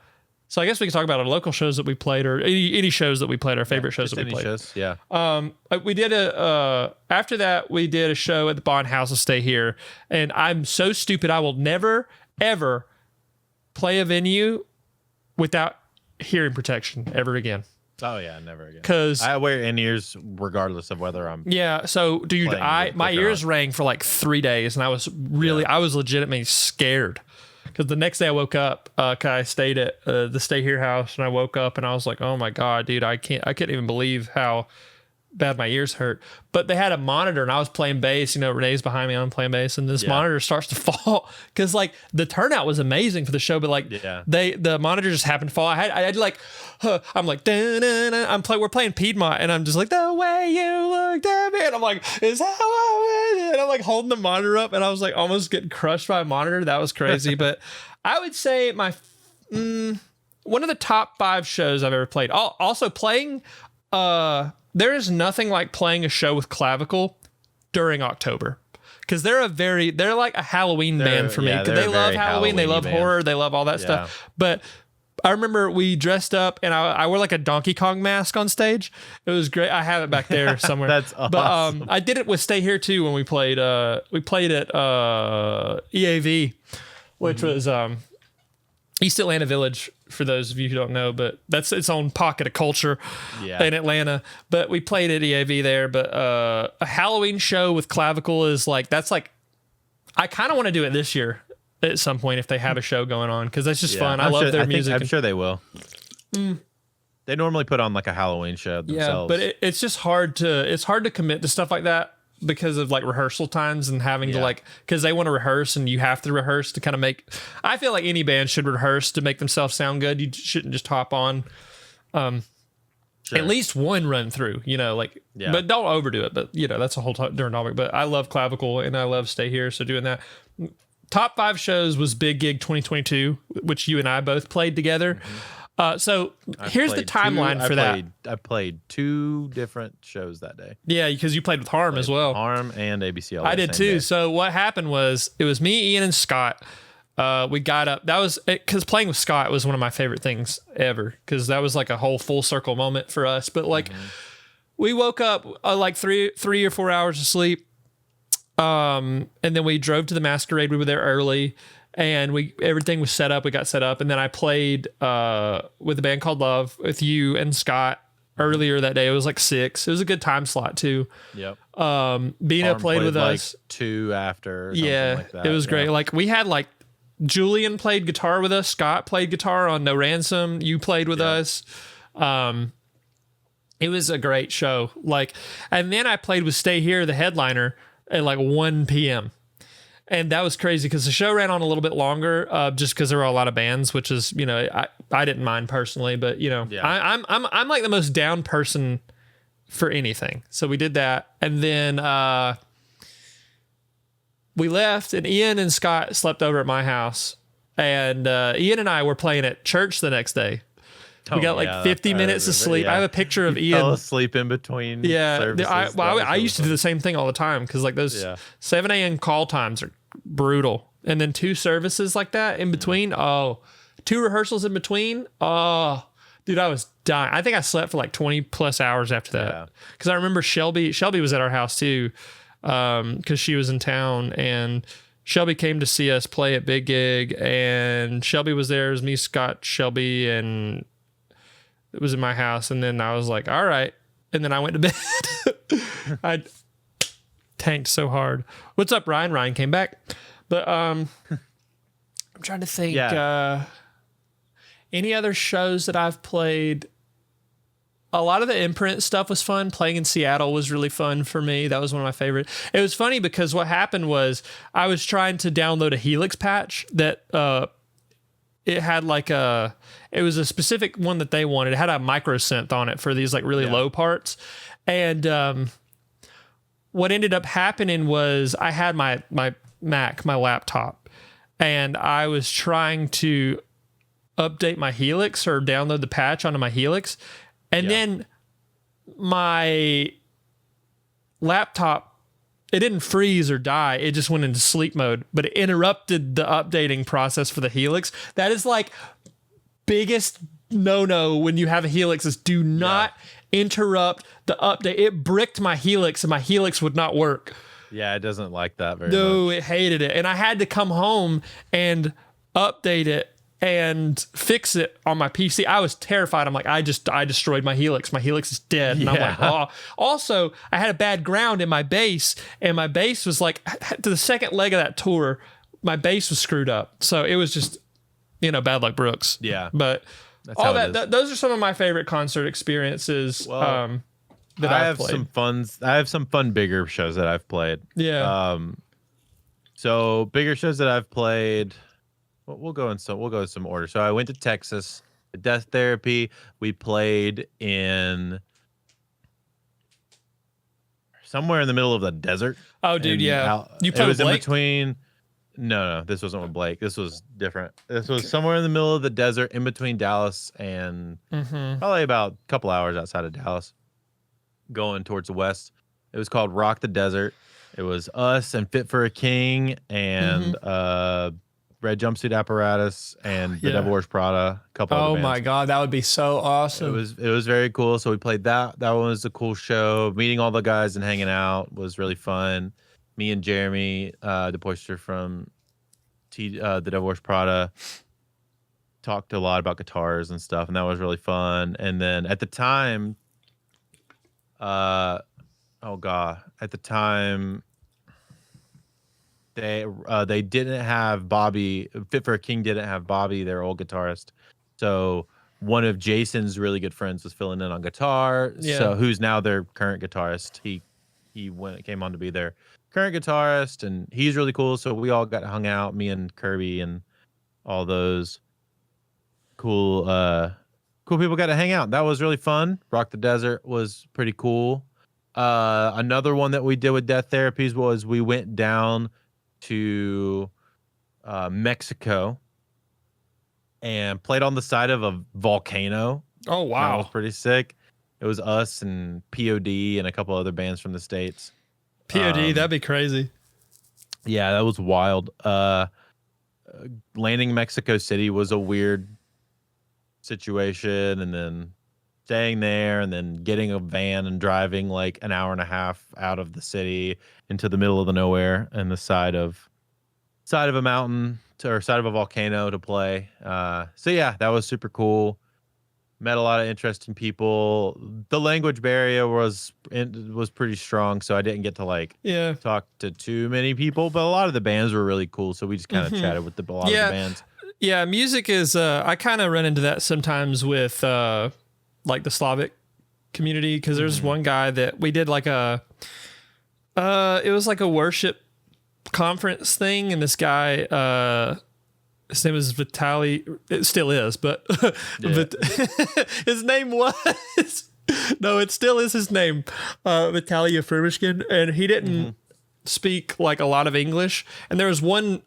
so I guess we can talk about our local shows that we played, or any shows that we played, our favorite shows that we played. Shows, yeah. We did after that we did a show at the Bond House to Stay Here, and I'm so stupid I will never ever play a venue without hearing protection ever again. Oh yeah, never again. Because I wear in-ears regardless of whether I'm So dude, my ears rang for like 3 days, and I was legitimately scared. Because the next day I woke up, I stayed at the Stay Here house, and I woke up and I was like, oh my God, dude, I couldn't even believe how bad my ears hurt. But they had a monitor, and I was playing bass, Renee's behind me, I'm playing bass, and this monitor starts to fall because like the turnout was amazing for the show, but like the monitor just happened to fall. I had like, I'm like, we're playing Piedmont, and I'm just like, the way you looked at me, and I'm like, is how I win? And I'm like holding the monitor up, and I was like almost getting crushed by a monitor. That was crazy. But I would say my one of the top 5 shows I've ever played. Also playing there is nothing like playing a show with Clavicle during October, because they're like a Halloween band for me, because they love Halloween, they love horror, they love all that stuff. But I remember we dressed up, and I wore like a Donkey Kong mask on stage. It was great. I have it back there somewhere. That's awesome. But I did it with Stay Here too when we played. We played at EAV, which was East Atlanta Village, for those of you who don't know, but that's its own pocket of culture in Atlanta. But we played at EAV there. But a Halloween show with Clavicle is like, that's like, I kind of want to do it this year at some point if they have a show going on, because that's just fun. I love their music. I'm sure they will. They normally put on like a Halloween show themselves. Yeah, but it's just hard to commit to stuff like that because of like rehearsal times and having to like, because they want to rehearse and you have to rehearse to kind of make, I feel like any band should rehearse to make themselves sound good. You shouldn't just hop on at least one run through, but don't overdo it. But that's a whole different topic. But I love Clavicle and I love Stay Here. So doing that. Top 5 shows was Big Gig 2022, which you and I both played together. So here's the timeline for that. I played 2 different shows that day. Yeah, because you played with Harm as well. Harm and ABCL. I did too. Day. So what happened was, it was me, Ian, and Scott. We got up. That was because playing with Scott was one of my favorite things ever, because that was like a whole full circle moment for us. But like, we woke up like 3 or 4 hours of sleep. And then we drove to the Masquerade. We were there early. And everything was set up. We got set up, and then I played with a band called Love with you and Scott earlier that day. It was like 6. It was a good time slot too. Yep. Bina played with like us 2 after. Or like that. It was great. Like we had like Julian played guitar with us. Scott played guitar on No Ransom. You played with us. It was a great show. Like, and then I played with Stay Here, the headliner, at like 1 p.m. And that was crazy because the show ran on a little bit longer, just because there were a lot of bands, which is, I didn't mind personally, but I'm like the most down person for anything. So we did that, and then we left, and Ian and Scott slept over at my house, and Ian and I were playing at church the next day. We got like 50 minutes of sleep. I have a picture of Ian. Fell asleep in between. Services. I used to do the same thing all the time, because like those 7 a.m. call times are brutal. And then 2 services like that in between. 2 rehearsals in between. Oh, dude, I was dying. I think I slept for like 20 plus hours after that. Because I remember Shelby was at our house too, because she was in town, and Shelby came to see us play at Big Gig, and Shelby was there. It was me, Scott, Shelby, and it was in my house. And then I was like, all right. And then I went to bed. I tanked so hard. What's up, Ryan? Ryan came back. But I'm trying to think. Yeah. Any other shows that I've played? A lot of the Imprint stuff was fun. Playing in Seattle was really fun for me. That was one of my favorite. It was funny because what happened was I was trying to download a Helix patch that it had like it was a specific one that they wanted. It had a microsynth on it for these like really low parts. And what ended up happening was I had my Mac, my laptop, and I was trying to update my Helix or download the patch onto my Helix. And then my laptop, it didn't freeze or die. It just went into sleep mode, but it interrupted the updating process for the Helix. That is like biggest no-no when you have a Helix is do not interrupt the update. It bricked my Helix and my Helix would not work. Yeah, it doesn't like that very much. No, it hated it. And I had to come home and update it and fix it on my PC. I was terrified. I'm like, I destroyed my Helix. My Helix is dead. And I'm like, oh. Also, I had a bad ground in my bass, and my bass was like, to the second leg of that tour, my bass was screwed up. So it was just, bad luck Brooks. Yeah. But that's all those are some of my favorite concert experiences that I've played. I have some fun bigger shows that I've played. Yeah. So bigger shows that I've played. We'll go in some order. So I went to Texas, Death Therapy. We played in somewhere in the middle of the desert. Oh, dude, yeah. You played with Blake? In between. No, this wasn't with Blake. This was different. This was somewhere in the middle of the desert, in between Dallas and probably about a couple hours outside of Dallas, going towards the west. It was called Rock the Desert. It was us and Fit for a King and Red Jumpsuit Apparatus and the Devil Wears Prada. A couple other bands. My God, that would be so awesome. It was very cool. So we played that. That one was a cool show. Meeting all the guys and hanging out was really fun. Me and Jeremy DePoister from the Devil Wears Prada talked a lot about guitars and stuff, and that was really fun. And then at the time, they didn't have Bobby. Fit for a King didn't have Bobby, their old guitarist. So one of Jason's really good friends was filling in on guitar. Yeah. So who's now their current guitarist. He came on to be their current guitarist, and he's really cool. So we all got hung out, me and Kirby and all those cool people got to hang out. That was really fun. Rock the Desert was pretty cool. Another one that we did with Death Therapies was we went down to Mexico and played on the side of a volcano. Oh, wow. That was pretty sick. It was us and POD and a couple other bands from the States. POD, that'd be crazy. Yeah, that was wild. Landing Mexico City was a weird situation, and then staying there, and then getting a van and driving like an hour and a half out of the city into the middle of the nowhere and the side of a mountain or side of a volcano to play. So yeah, that was super cool. Met a lot of interesting people. The language barrier was pretty strong, so I didn't get to talk to too many people. But a lot of the bands were really cool, so we just kind of chatted with a lot of the bands. Yeah, music is. I kind of run into that sometimes with like the Slavic community, because there's one guy that we did like it was like a worship conference thing, and this guy. His name is Vitaly. It still is, but his name was. No, it still is his name, Vitaly Yefremishkin, and he didn't speak like a lot of English. And there was one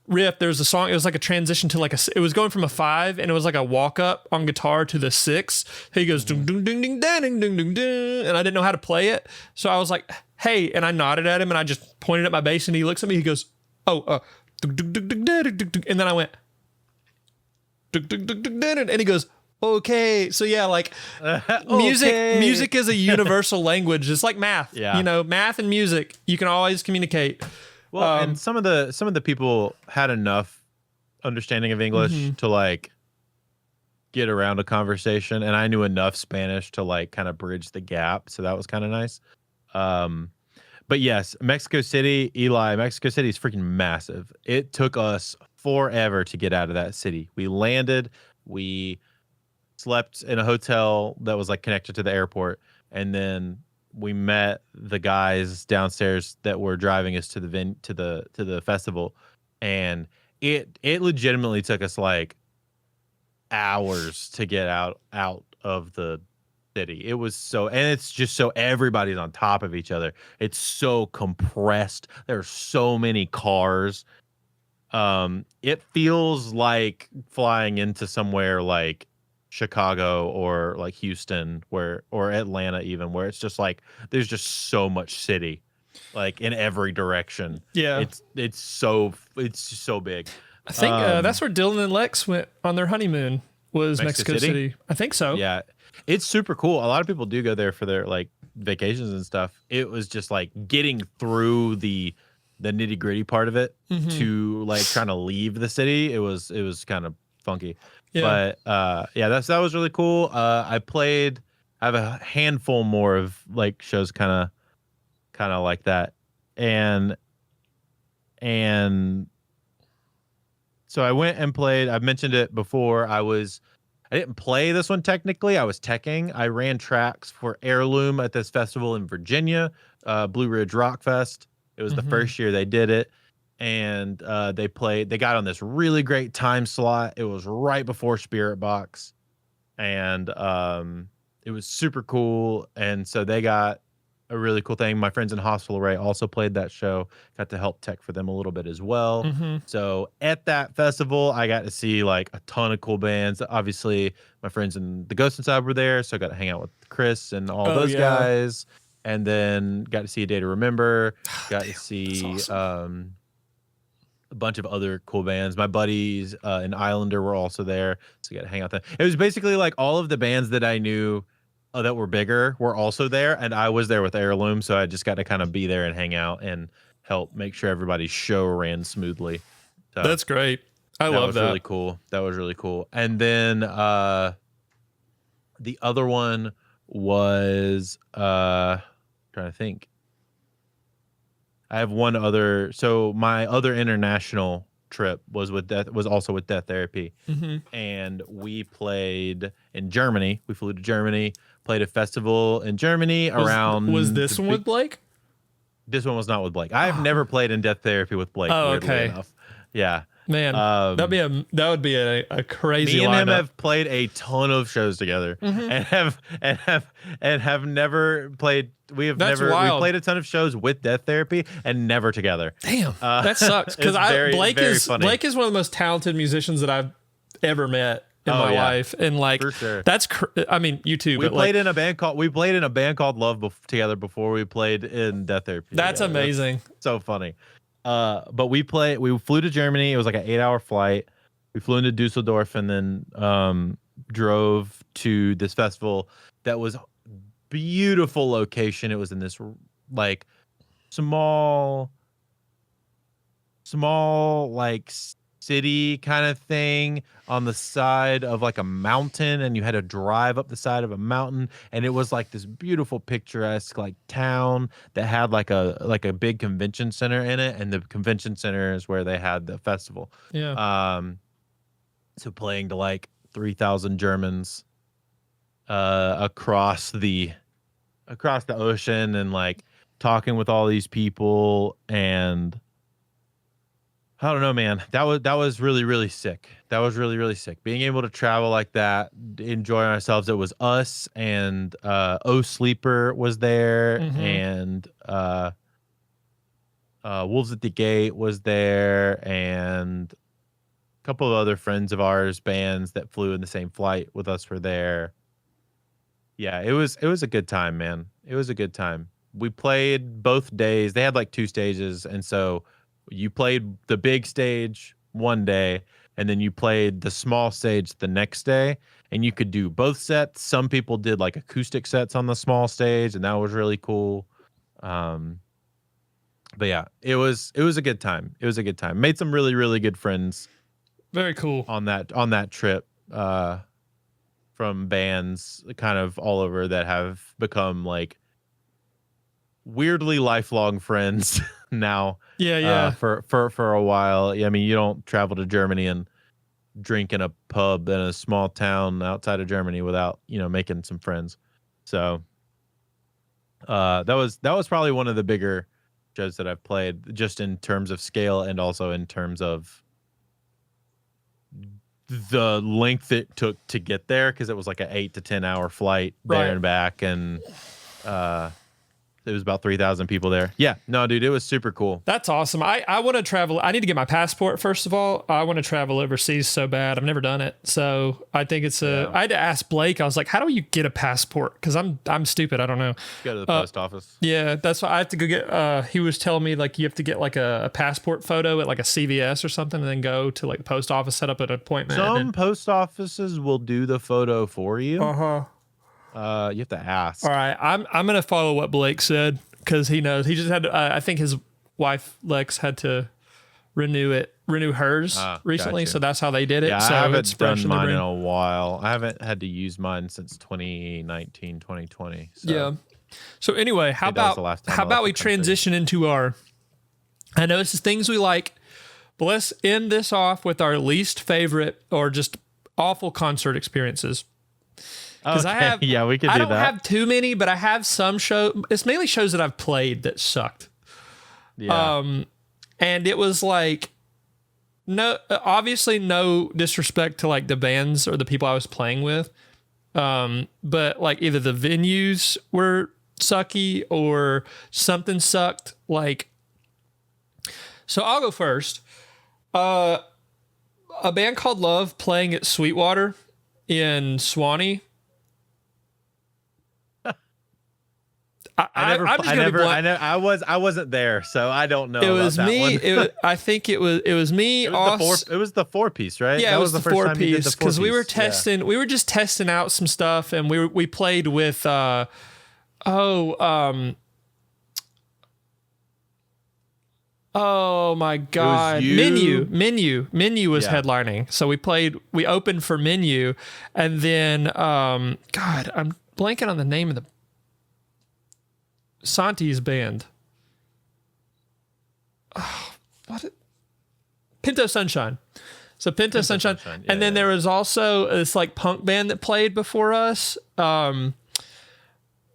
riff. There was a song. It was like a transition to like it was going from a 5, and it was like a walk up on guitar to the 6. He goes ding ding ding ding ding ding ding ding, and I didn't know how to play it, so I was like, "Hey," and I nodded at him, and I just pointed at my bass, and he looks at me. He goes, "Oh." And then I went, and he goes, okay. So yeah, like music is a universal language. It's like math. Yeah. Math and music, you can always communicate. Well, and some of the people had enough understanding of English to like get around a conversation, and I knew enough Spanish to like kind of bridge the gap. So that was kind of nice. But yes, Mexico City is freaking massive. It took us forever to get out of that city. We landed, we slept in a hotel that was like connected to the airport, and then we met the guys downstairs that were driving us to the festival, and it legitimately took us like hours to get out of the city. It was so, and it's just so everybody's on top of each other. It's so compressed. There's so many cars. It feels like flying into somewhere like Chicago or like Houston or Atlanta even, where it's just like there's just so much city like in every direction. Yeah. It's just so big. I think that's where Dylan and Lex went on their honeymoon, was Mexico City. I think so. Yeah. It's super cool. A lot of people do go there for their like vacations and stuff. It was just like getting through the nitty-gritty part of it to like trying to leave the city. It was kind of funky. Yeah. But that was really cool. I have a handful more of like shows kind of like that. And so I went and played. I've mentioned it before. I didn't play this one technically. I was teching. I ran tracks for Heirloom at this festival in Virginia, Blue Ridge Rock Fest. It was the first year they did it. And they got on this really great time slot. It was right before Spirit Box. And it was super cool. And so they got a really cool thing. My friends in Hostile Array also played that show. Got to help tech for them a little bit as well. So at that festival, I got to see like a ton of cool bands. Obviously, my friends in the Ghost Inside were there, so I got to hang out with Chris and all those guys. And then got to see A Day to Remember. Got to see awesome. A bunch of other cool bands. My buddies in Islander were also there, so got to hang out there. It was basically like all of the bands that I knew that were bigger were also there, and I was there with Heirloom, so I just got to kind of be there and hang out and help make sure everybody's show ran smoothly. So that's great. I love that. Really cool. That was really cool. And then the other one was trying to think. I have one other. So my other international trip was also with Death Therapy, and we played in Germany. We flew to Germany, played a festival in Germany around. Was this one with Blake? This one was not with Blake. I've never played in Death Therapy with Blake. Oh, weirdly okay. Enough. Yeah. Man, that would be a crazy. Me and lineup. him have played a ton of shows together, and have never played. We played a ton of shows with Death Therapy and never together. Damn, that sucks. Because Blake is one of the most talented musicians that I've ever met in my life, and like for sure. That's I mean, you too. We played in a band called Love together before we played in Death Therapy. That's amazing. That's so funny. But we flew to Germany. It was like an 8-hour flight. We flew into Dusseldorf and then drove to this festival that was beautiful location. It was in this like small like city kind of thing on the side of like a mountain, and you had to drive up the side of a mountain, and it was like this beautiful picturesque like town that had like a big convention center in it, and the convention center is where they had the festival. So playing to like 3,000 Germans across the ocean, and like talking with all these people, and I don't know, man. That was really, really sick. That was really, really sick. Being able to travel like that, enjoying ourselves. It was us and Oh Sleeper was there, and Wolves at the Gate was there, and a couple of other friends of ours, bands that flew in the same flight with us, were there. Yeah, it was a good time, man. It was a good time. We played both days. They had like 2 stages, and so you played the big stage one day, and then you played the small stage the next day, and you could do both sets. Some people did like acoustic sets on the small stage, and that was really cool. But yeah, it was a good time. It was a good time. Made some really, really good friends. Very cool on that trip from bands kind of all over that have become like weirdly lifelong friends. now. Yeah. For a while. Yeah, I mean, you don't travel to Germany and drink in a pub in a small town outside of Germany without, making some friends. So that was probably one of the bigger shows that I've played, just in terms of scale and also in terms of the length it took to get there, because it was like an 8 to 10 hour flight there and back, and it was about 3,000 people there. Yeah, no, dude, it was super cool. That's awesome. I want to travel. I need to get my passport, first of all. I want to travel overseas so bad. I've never done it. So I think it's I had to ask Blake. I was like, how do you get a passport? Because I'm stupid. I don't know. Go to the post office. Yeah, that's why I have to go get, he was telling me, like, you have to get like a passport photo at like a CVS or something, and then go to like the post office, set up an appointment. Some post offices will do the photo for you. You have to ask. All right, I'm gonna follow what Blake said, because he knows. He just had to, I think his wife Lex had to renew hers recently, gotcha. so that's how they did it. Yeah, so I it's haven't fresh done in the mine brain. in a while. I haven't had to use mine since 2019, 2020. So. Yeah. So anyway, how that was the last time I left about we the country. transition into our? I know this is things we like, but let's end this off with our least favorite or just awful concert experiences. Because Okay, we could do that. I don't have too many, but I have some show. It's mainly shows that I've played that sucked. Yeah. And it was like, obviously no disrespect to like the bands or the people I was playing with. But like either the venues were sucky or something sucked. Like, so I'll go first. A band called Love playing at Sweetwater in Swanee. I wasn't there, so I don't know. It was about me. That one. I think it was me. It was the 4-piece, right? Yeah, that it was the first time you did 4-piece, the because we were 4-piece. Yeah. testing. We were just testing out some stuff, and we played with oh my god, you? Menu was Yeah. headlining. So we opened for Menu, and then god, I'm blanking on the name of the Santi's band. Pinto Sunshine. So Pinto Sunshine. And then there was also this like punk band that played before us. But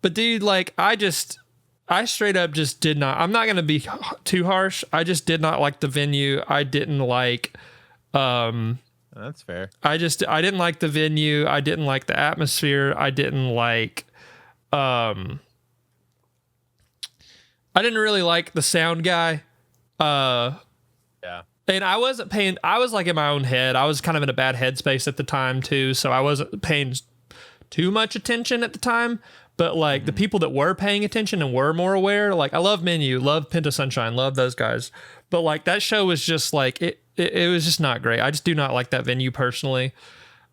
dude, like I straight up just did not. I'm not going to be too harsh. I just did not like the venue. I didn't like That's fair. I didn't like the venue. I didn't like the atmosphere. I didn't like I didn't really like the sound guy. Yeah. And I wasn't paying, I was like in my own head. I was kind of in a bad headspace at the time too. So I wasn't paying too much attention at the time. But like the people that were paying attention and were more aware, like I love Menu, love Pinto Sunshine, love those guys. But like that show was just like, it was just not great. I just do not like that venue personally.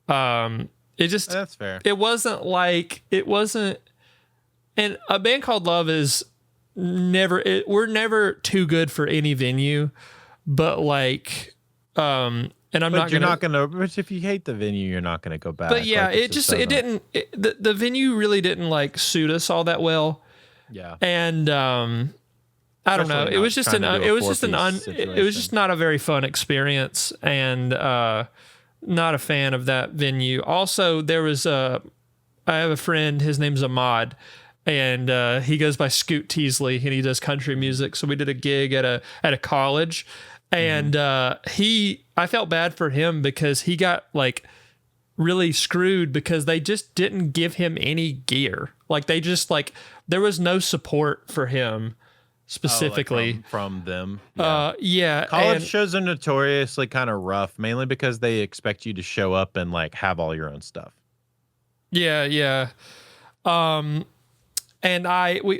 That's fair. It wasn't, and a band called Love is we're never too good for any venue, but like, and But if you hate the venue, you're not gonna go back. but yeah, Like, it's the venue really didn't like suit us all that well. Yeah. And, I don't know. Especially It was not just trying to do a it was just four-piece just not a very fun experience, and not a fan of that venue. Also, I have a friend, his name's Ahmad, and he goes by Scoot Teasley, and he does country music. So we did a gig at a college, and I felt bad for him because he got like really screwed because they just didn't give him any gear. Like they just like there was no support for him specifically. From them. Yeah. College shows are notoriously kind of rough, mainly because they expect you to show up and like have all your own stuff. Yeah. And I'm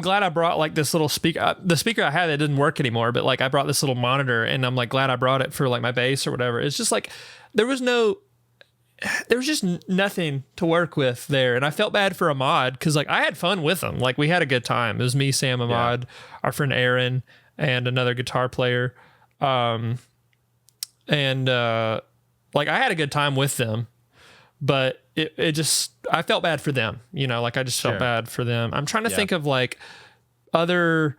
glad I brought like this little speaker. The speaker I had, it didn't work anymore, but like I brought this little monitor, and I'm like glad I brought it for like my bass or whatever. It's just like there was just nothing to work with there, and I felt bad for Ahmad because like I had fun with him. Like we had a good time. It was me, Sam, Ahmad, our friend Aaron, and another guitar player. Like I had a good time with them, but it just, I felt bad for them, like I just felt bad for them. I'm trying to think of like other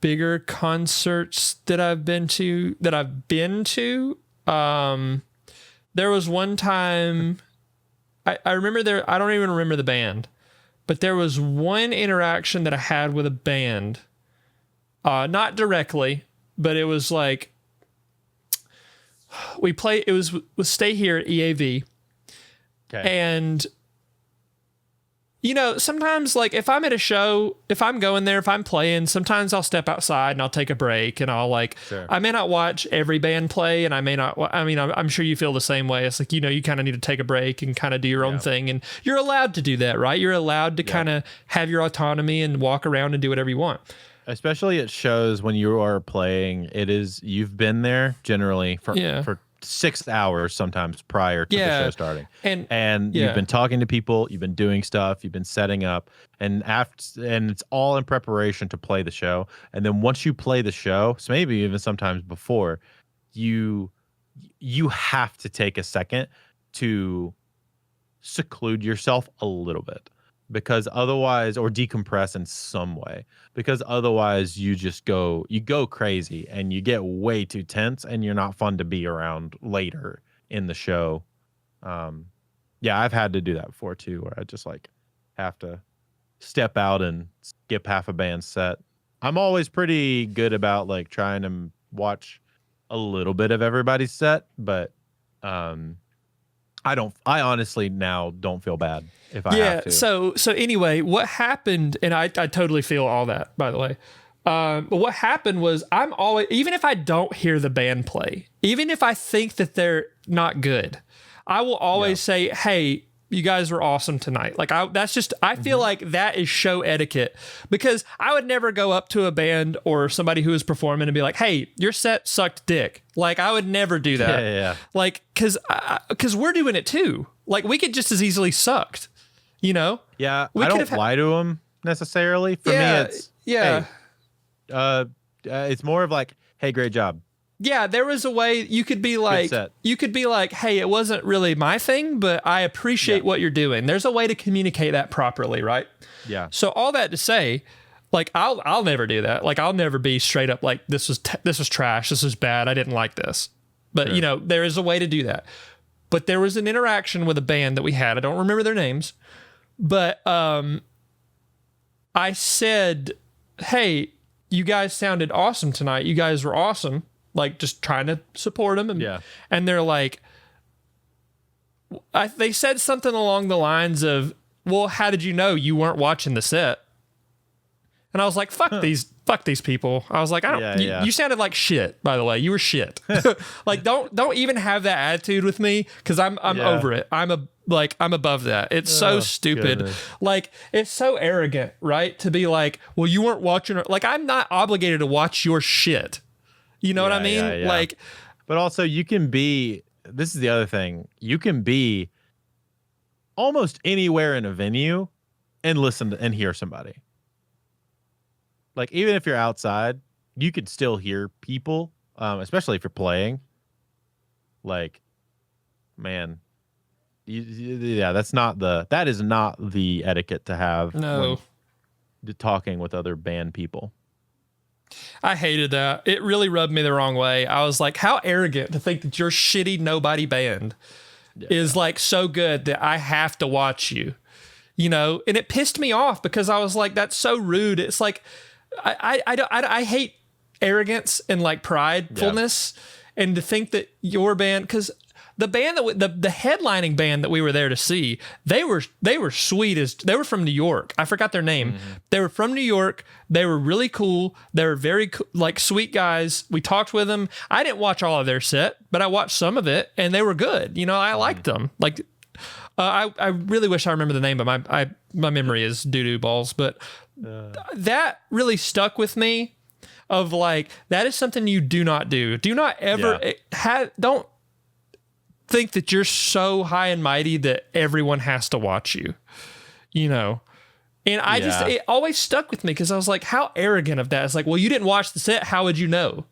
bigger concerts that I've been to. There was one time I remember I don't even remember the band, but there was one interaction that I had with a band, not directly, but it was like it was Stay Here at EAV. Okay. And sometimes like if I'm at a show, if I'm going there, if I'm playing, sometimes I'll step outside and I'll take a break and I'll Sure. I may not watch every band play, and I may not, I'm sure you feel the same way. It's like, you kind of need to take a break and kind of do your own thing, and you're allowed to do that, right? You're allowed to kind of have your autonomy and walk around and do whatever you want. Especially at shows when you are playing, you've been there generally for 6 hours sometimes prior to the show starting. And you've been talking to people, you've been doing stuff, you've been setting up, and it's all in preparation to play the show. And then once you play the show, so maybe even sometimes before, you have to take a second to seclude yourself a little bit, because otherwise, or decompress in some way, because otherwise you go crazy and you get way too tense, and you're not fun to be around later in the show. I've had to do that before too, where I just like have to step out and skip half a band's set. I'm always pretty good about like trying to watch a little bit of everybody's set, but I honestly now don't feel bad if I have to. So anyway, what happened, and I totally feel all that, by the way. But what happened was, I'm always, even if I don't hear the band play, even if I think that they're not good, I will always say, hey, you guys were awesome tonight. Like I feel like that is show etiquette, because I would never go up to a band or somebody who is performing and be like, hey, your set sucked dick. Like I would never do that. Yeah. Like, cause we're doing it too. Like we could just as easily sucked, Yeah. I don't lie to them necessarily. For me, it's, hey, it's more of like, hey, great job. Yeah, there was a way you could be like, hey, it wasn't really my thing, but I appreciate what you're doing. There's a way to communicate that properly, right? Yeah. So all that to say, like I'll never do that. Like I'll never be straight up like this was trash, this was bad, I didn't like this. But there is a way to do that. But there was an interaction with a band that we had. I don't remember their names, but I said, hey, you guys sounded awesome tonight. You guys were awesome. Like just trying to support them. And they're like, they said something along the lines of, well, how did you know you weren't watching the set? And I was like, fuck these people. I was like, you sounded like shit, by the way. You were shit. Like, don't even have that attitude with me, because I'm over it. I'm above that. It's so stupid. Goodness. Like, it's so arrogant, right? To be like, well, you weren't watching. Like, I'm not obligated to watch your shit. You know what I mean? Yeah. Like, but also you can be, this is the other thing, you can be almost anywhere in a venue and listen and hear somebody. Like, even if you're outside, you could still hear people, especially if you're playing. Like, man, that is not the etiquette to have. No. When talking with other band people. I hated that. It really rubbed me the wrong way. I was like, how arrogant to think that your shitty nobody band is like so good that I have to watch you, and it pissed me off, because I was like, that's so rude. It's like, I hate arrogance and like pridefulness, and to think that your band, because the band the headlining band that we were there to see, they were sweet as, they were from New York. I forgot their name. They were from New York. They were really cool. They were very like sweet guys. We talked with them. I didn't watch all of their set, but I watched some of it, and they were good. I liked them. Like, I really wish I remember the name, but my memory is doo-doo balls. But that really stuck with me, of like, that is something you do not do. Do not ever don't think that you're so high and mighty that everyone has to watch you, and I just, it always stuck with me, because I was like, how arrogant of that. It's like, well, you didn't watch the set, how would you know?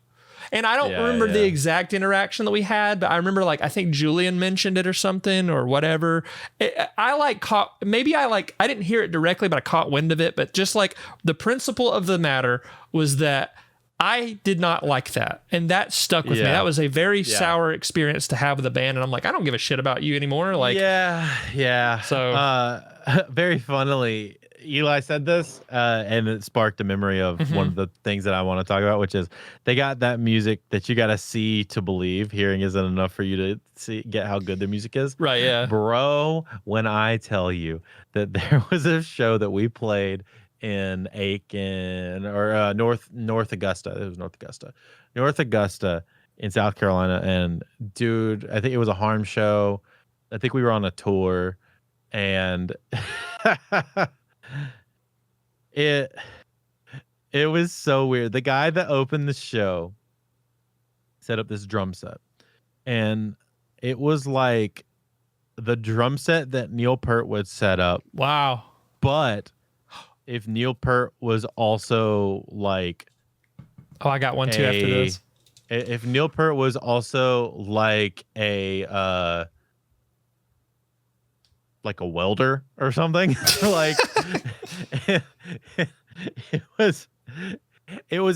And I don't remember the exact interaction that we had, but I remember like I think Julian mentioned it or something or whatever. I didn't hear it directly, but I caught wind of it. But just like the principle of the matter was that I did not like that. And that stuck with me. That was a very sour experience to have with a band. And I'm like, I don't give a shit about you anymore. Like, yeah. So very funnily, Eli said this, and it sparked a memory of one of the things that I want to talk about, which is they got that music that you got to see to believe. Hearing isn't enough for you to get how good the music is. Right, yeah. Bro, when I tell you that there was a show that we played in Aiken or North Augusta. It was North Augusta in South Carolina. And dude, I think it was a Harm show. I think we were on a tour, and it was so weird. The guy that opened the show set up this drum set, and it was like the drum set that Neil Peart would set up. Wow. But if Neil Peart was also like, oh, I got one too after this. If Neil Peart was also like a welder or something, like it was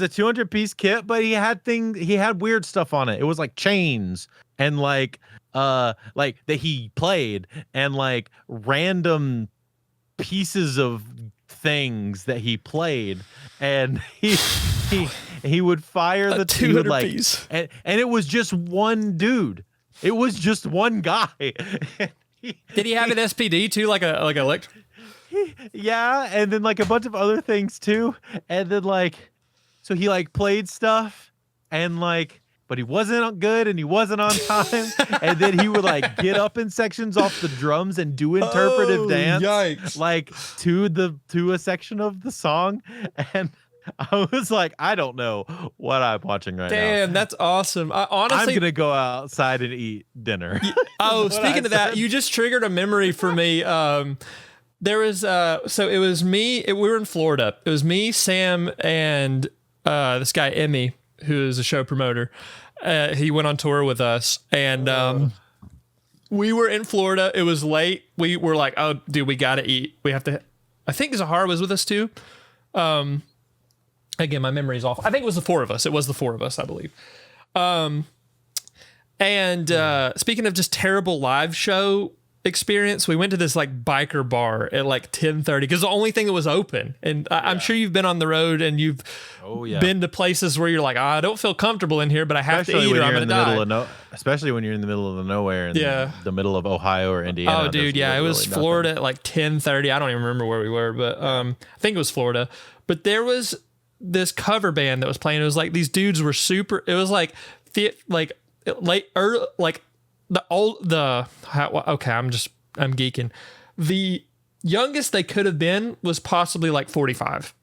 a 200-piece kit, but he had weird stuff on it. It was like chains and like that he played, and like random pieces of things that he played, and he would fire the two like piece. And it was just one dude. It was just one guy. Did he have an SPD too, like a electric? Yeah, and then like a bunch of other things too, and then like so he like played stuff, and like but he wasn't good and he wasn't on time, and then he would like get up in sections off the drums and do interpretive dance, yikes. like to a section of the song, and I was like, I don't know what I'm watching right now. Damn, that's awesome. Honestly, I'm gonna go outside and eat dinner. Speaking of that, you just triggered a memory for me. There was so it was me. We were in Florida. It was me, Sam, and this guy Emmy, who is a show promoter. He went on tour with us, and we were in Florida. It was late. We were like, "Oh, dude, we gotta eat. We have to." I think Zahar was with us too. Again, my memory's off. I think it was the four of us. It was the four of us, I believe. Speaking of just terrible live show experience, we went to this like biker bar at like 10:30 because the only thing that was open. And I'm sure you've been on the road and you've been to places where you're like, I don't feel comfortable in here, but I have to eat or I'm gonna die. Especially when you're in the middle of nowhere in the middle of Ohio or Indiana. Oh, dude, it was Florida at like 10:30. I don't even remember where we were, but I think it was Florida. But there was this cover band that was playing. It was like these dudes were super. It was like I'm geeking. The youngest they could have been was possibly like 45.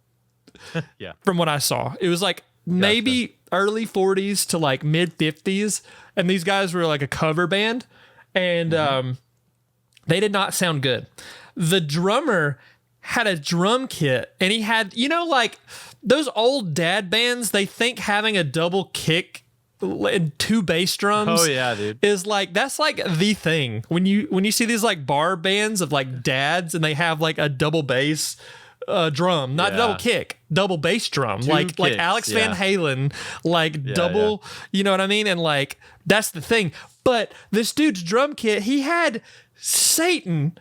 Yeah. From what I saw, it was like maybe early 40s to like mid 50s, and these guys were like a cover band, and they did not sound good. The drummer had a drum kit, and he had, like those old dad bands, they think having a double kick and two bass drums is like, that's like the thing when you see these like bar bands of like dads and they have like a double bass drum, not double kick, double bass drum, like Alex Van Halen, like double, you know what I mean? And like that's the thing. But this dude's drum kit, he had Satan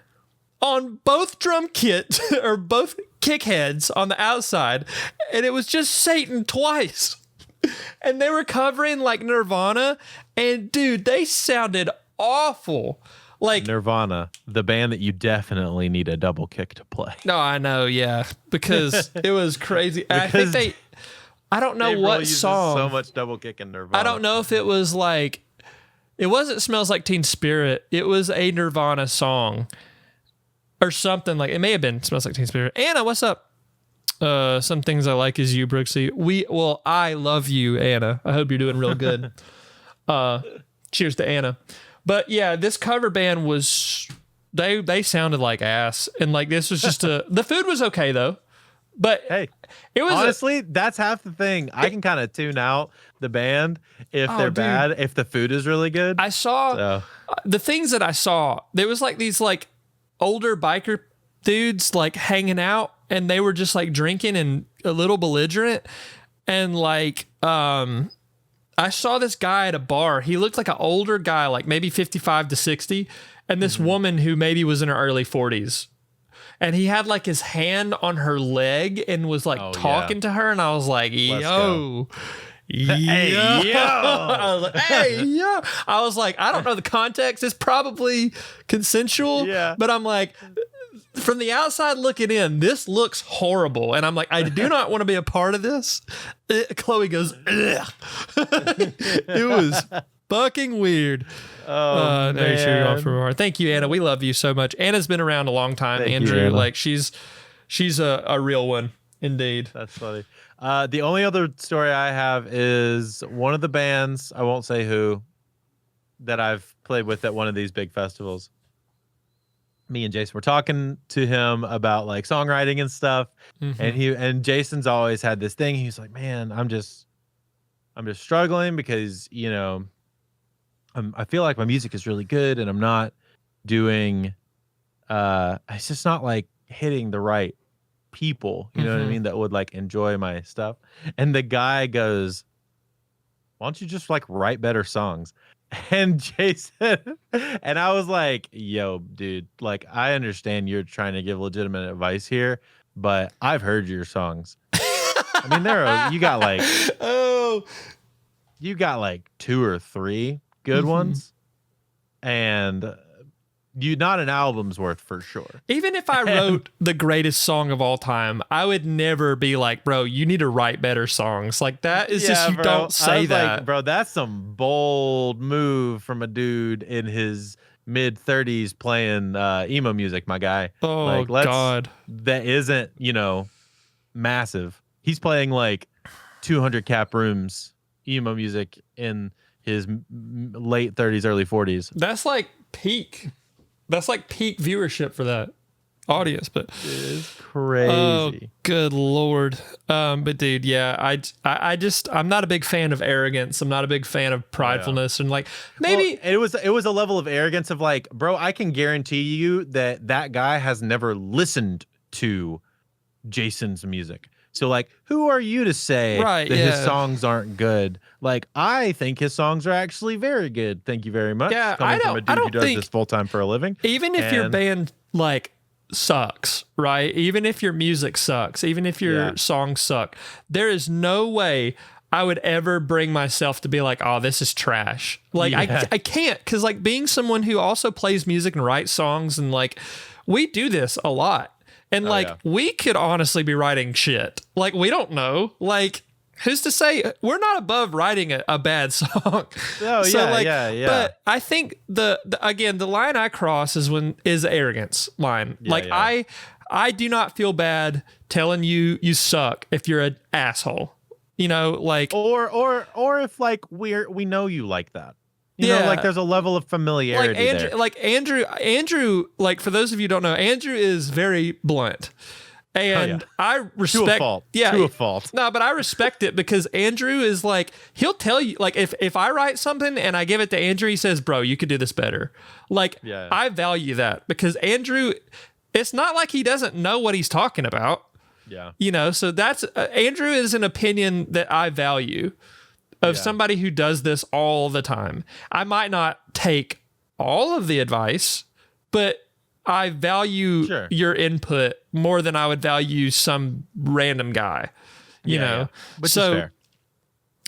on both drum kit or both kick heads on the outside, and it was just Satan twice. And they were covering like Nirvana, and dude, they sounded awful. Like Nirvana, the band that you definitely need a double kick to play. No, I know, yeah, because it was crazy. I think I don't know what song. So much double kick in Nirvana. I don't know if it was like, it wasn't "Smells Like Teen Spirit." It was a Nirvana song or something like. It may have been "Smells Like Teen Spirit." Anna, what's up? Some things I like is you, Brooksy. I love you, Anna. I hope you're doing real good. Cheers to Anna. But yeah, this cover band was, they sounded like ass. And like, this was just the food was okay though. But Hey, it was honestly, that's half the thing. I can kind of tune out the band if Oh, they're dude. bad, if the food is really good. I saw So, the things that I saw. There was like these like older biker dudes like hanging out, and they were just like drinking and a little belligerent. And like, I saw this guy at a bar. He looked like an older guy, like maybe 55 to 60, and this woman who maybe was in her early 40s. And he had like his hand on her leg and was like Oh, talking to her, and I was like, yo. Hey, yo. I was like, hey, yo. I was like, I don't know the context. It's probably consensual. Yeah. But I'm like, from the outside looking in, this looks horrible. And I'm like, I do not want to be a part of this. Chloe goes, ugh. It was fucking weird. oh, No, sure you're off man. from more. Thank you, Anna. We love you so much. Anna's been around a long time. Thank you, Andrew, Anna. like she's a real one, indeed. That's funny. The only other story I have is one of the bands, I won't say who, that I've played with at one of these big festivals. Me and Jason were talking to him about like songwriting and stuff. And Jason's always had this thing. He's like, man, I'm just struggling because, you know, I feel like my music is really good and I'm not doing, it's just not like hitting the right people, you know what I mean, that would like enjoy my stuff. And the guy goes, why don't you just like write better songs? And Jason, and I was like, yo, dude, like I understand you're trying to give legitimate advice here, but I've heard your songs. I mean, you got like 2 or 3 good ones, and you not an album's worth for sure. Even if I wrote the greatest song of all time, I would never be like, bro, you need to write better songs. Like that is just, you bro. don't I say was that. like, bro, that's some bold move from a dude in his mid 30s playing emo music, my guy. Oh, like, God. That isn't, you know, massive. He's playing like 200 cap rooms emo music in his late 30s, early 40s. That's like peak. That's like peak viewership for that audience. But It's crazy. oh, good Lord. But dude, yeah, I'm not a big fan of arrogance. I'm not a big fan of pridefulness. And like, maybe Well, it was a level of arrogance of like, bro, I can guarantee you that guy has never listened to Jason's music. So like, who are you to say that his songs aren't good? Like, I think his songs are actually very good. Thank you very much. Yeah, Coming from a dude who does think- this full time for a living. even if your And- band like sucks, right? Even if your music sucks, even if your Yeah. songs suck, there is no way I would ever bring myself to be like, oh, this is trash. Like Yeah. I can't, because like being someone who also plays music and writes songs, and like we do this a lot. And like yeah. we could honestly be writing shit. Like we don't know. Like who's to say? We're not above writing a bad song. Oh, yeah. But I think again the line I cross is arrogance line. Yeah. I do not feel bad telling you suck if you're an asshole. You know, like or if like we know you like that. You know, like there's a level of familiarity Andrew, like for those of you who don't know, Andrew is very blunt. And I respect to a fault. Yeah. To a fault. No, but I respect it because Andrew is like, he'll tell you, like if I write something and I give it to Andrew, he says, bro, you could do this better. Like I value that because Andrew, it's not like he doesn't know what he's talking about. Yeah. You know, so that's Andrew is an opinion that I value of somebody who does this all the time. I might not take all of the advice, but I value your input more than I would value some random guy, you know? Which is fair.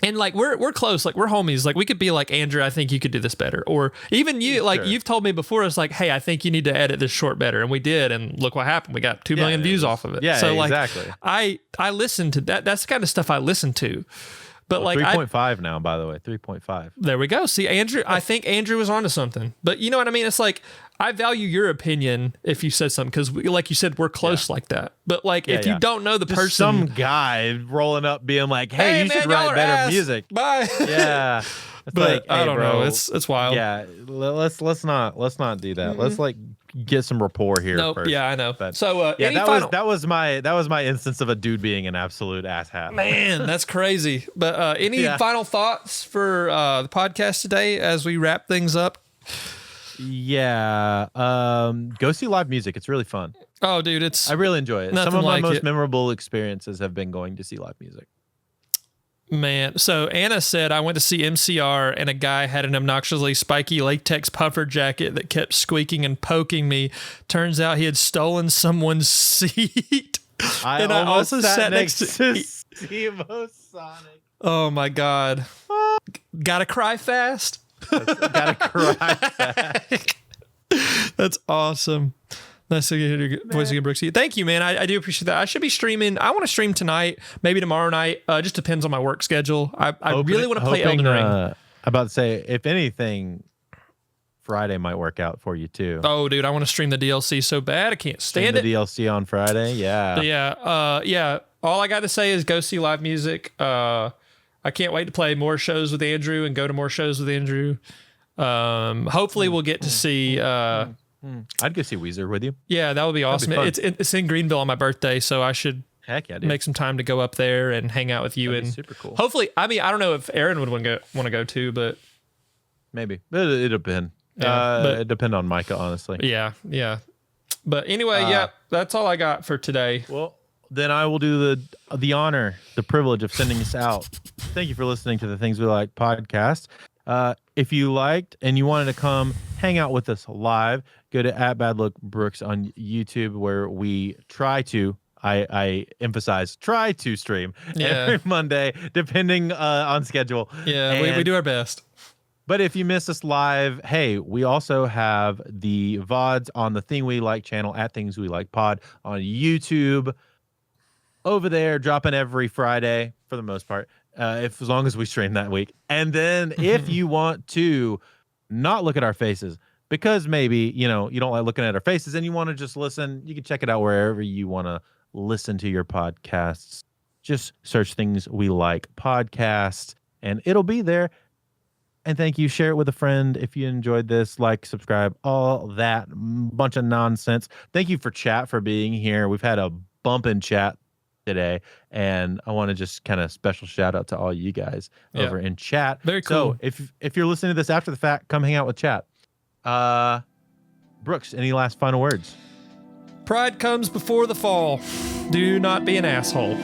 And like we're close, like we're homies. Like we could be like, Andrew, I think you could do this better. Or even you, like you've told me before, it's like, hey, I think you need to edit this short better. And we did, and look what happened. We got 2 million views off of it. Yeah, so like exactly. I listen to that. That's the kind of stuff I listen to. But like 3.5 now, by the way, 3.5. There we go. See, Andrew, I think Andrew was onto something. But you know what I mean? It's like, I value your opinion if you said something, because like you said, we're close like that. But like, if you don't know the Just person, some guy rolling up being like, hey, you man, should y'all write are better ass. music. Bye. Yeah. It's but like, I hey, don't bro, know. It's wild. Yeah, let's not do that. Let's like get some rapport here Nope. first. Yeah, I know. But So yeah, any that final? was my instance of a dude being an absolute asshat. Man, that's crazy. But any Yeah. final thoughts for the podcast today as we wrap things up? Yeah, go see live music. It's really fun. Oh, dude, it's I really enjoy it. Some nothing of my like most it. memorable experiences have been going to see live music. Man, so Anna said, I went to see MCR and a guy had an obnoxiously spiky latex puffer jacket that kept squeaking and poking me. Turns out he had stolen someone's seat. I also sat next to Steve O'Sonic. Oh my God. Gotta cry fast. Gotta cry fast. That's awesome. Nice to hear your voice again, Brooksy. Thank you, man. I do appreciate that. I should be streaming. I want to stream tonight, maybe tomorrow night. Just depends on my work schedule. I really want to play Elden Ring. I'm about to say, if anything, Friday might work out for you too. Oh, dude, I want to stream the DLC so bad. I can't stand the it. DLC on Friday. Yeah. But yeah. All I got to say is go see live music. I can't wait to play more shows with Andrew and go to more shows with Andrew. Hopefully we'll get to see. I'd go see Weezer with you. Yeah, that would be awesome. fun. It's in Greenville on my birthday, so I should Heck yeah, dude. make some time to go up there and hang out with you. That'd be And super cool. hopefully, I mean, I don't know if Aaron would want to go too, but Maybe. It depend. Yeah, it depend on Micah, honestly. yeah. But anyway, yeah, that's all I got for today. Well, then I will do the honor, the privilege of sending us out. Thank you for listening to the Things We Like podcast. If you liked and you wanted to come hang out with us live, go to @BadLookBrooks on YouTube, where we try to, I emphasize, try to stream every Monday, depending on schedule. Yeah, we do our best. But if you miss us live, hey, we also have the VODs on the Thing We Like channel @Things We Like Pod on YouTube. Over there, dropping every Friday for the most part, as long as we stream that week. And then if you want to not look at our faces, because maybe you don't like looking at our faces and you want to just listen, you can check it out wherever you want to listen to your podcasts. Just search Things We Like podcast, and it'll be there. And thank you. Share it with a friend if you enjoyed this. Like, subscribe, all that bunch of nonsense. Thank you for chat for being here. We've had a bump in chat today, and I want to just kind of special shout out to all you guys over in chat. Very cool. So if you're listening to this after the fact, come hang out with chat. Brooks, any last final words? Pride comes before the fall. Do not be an asshole.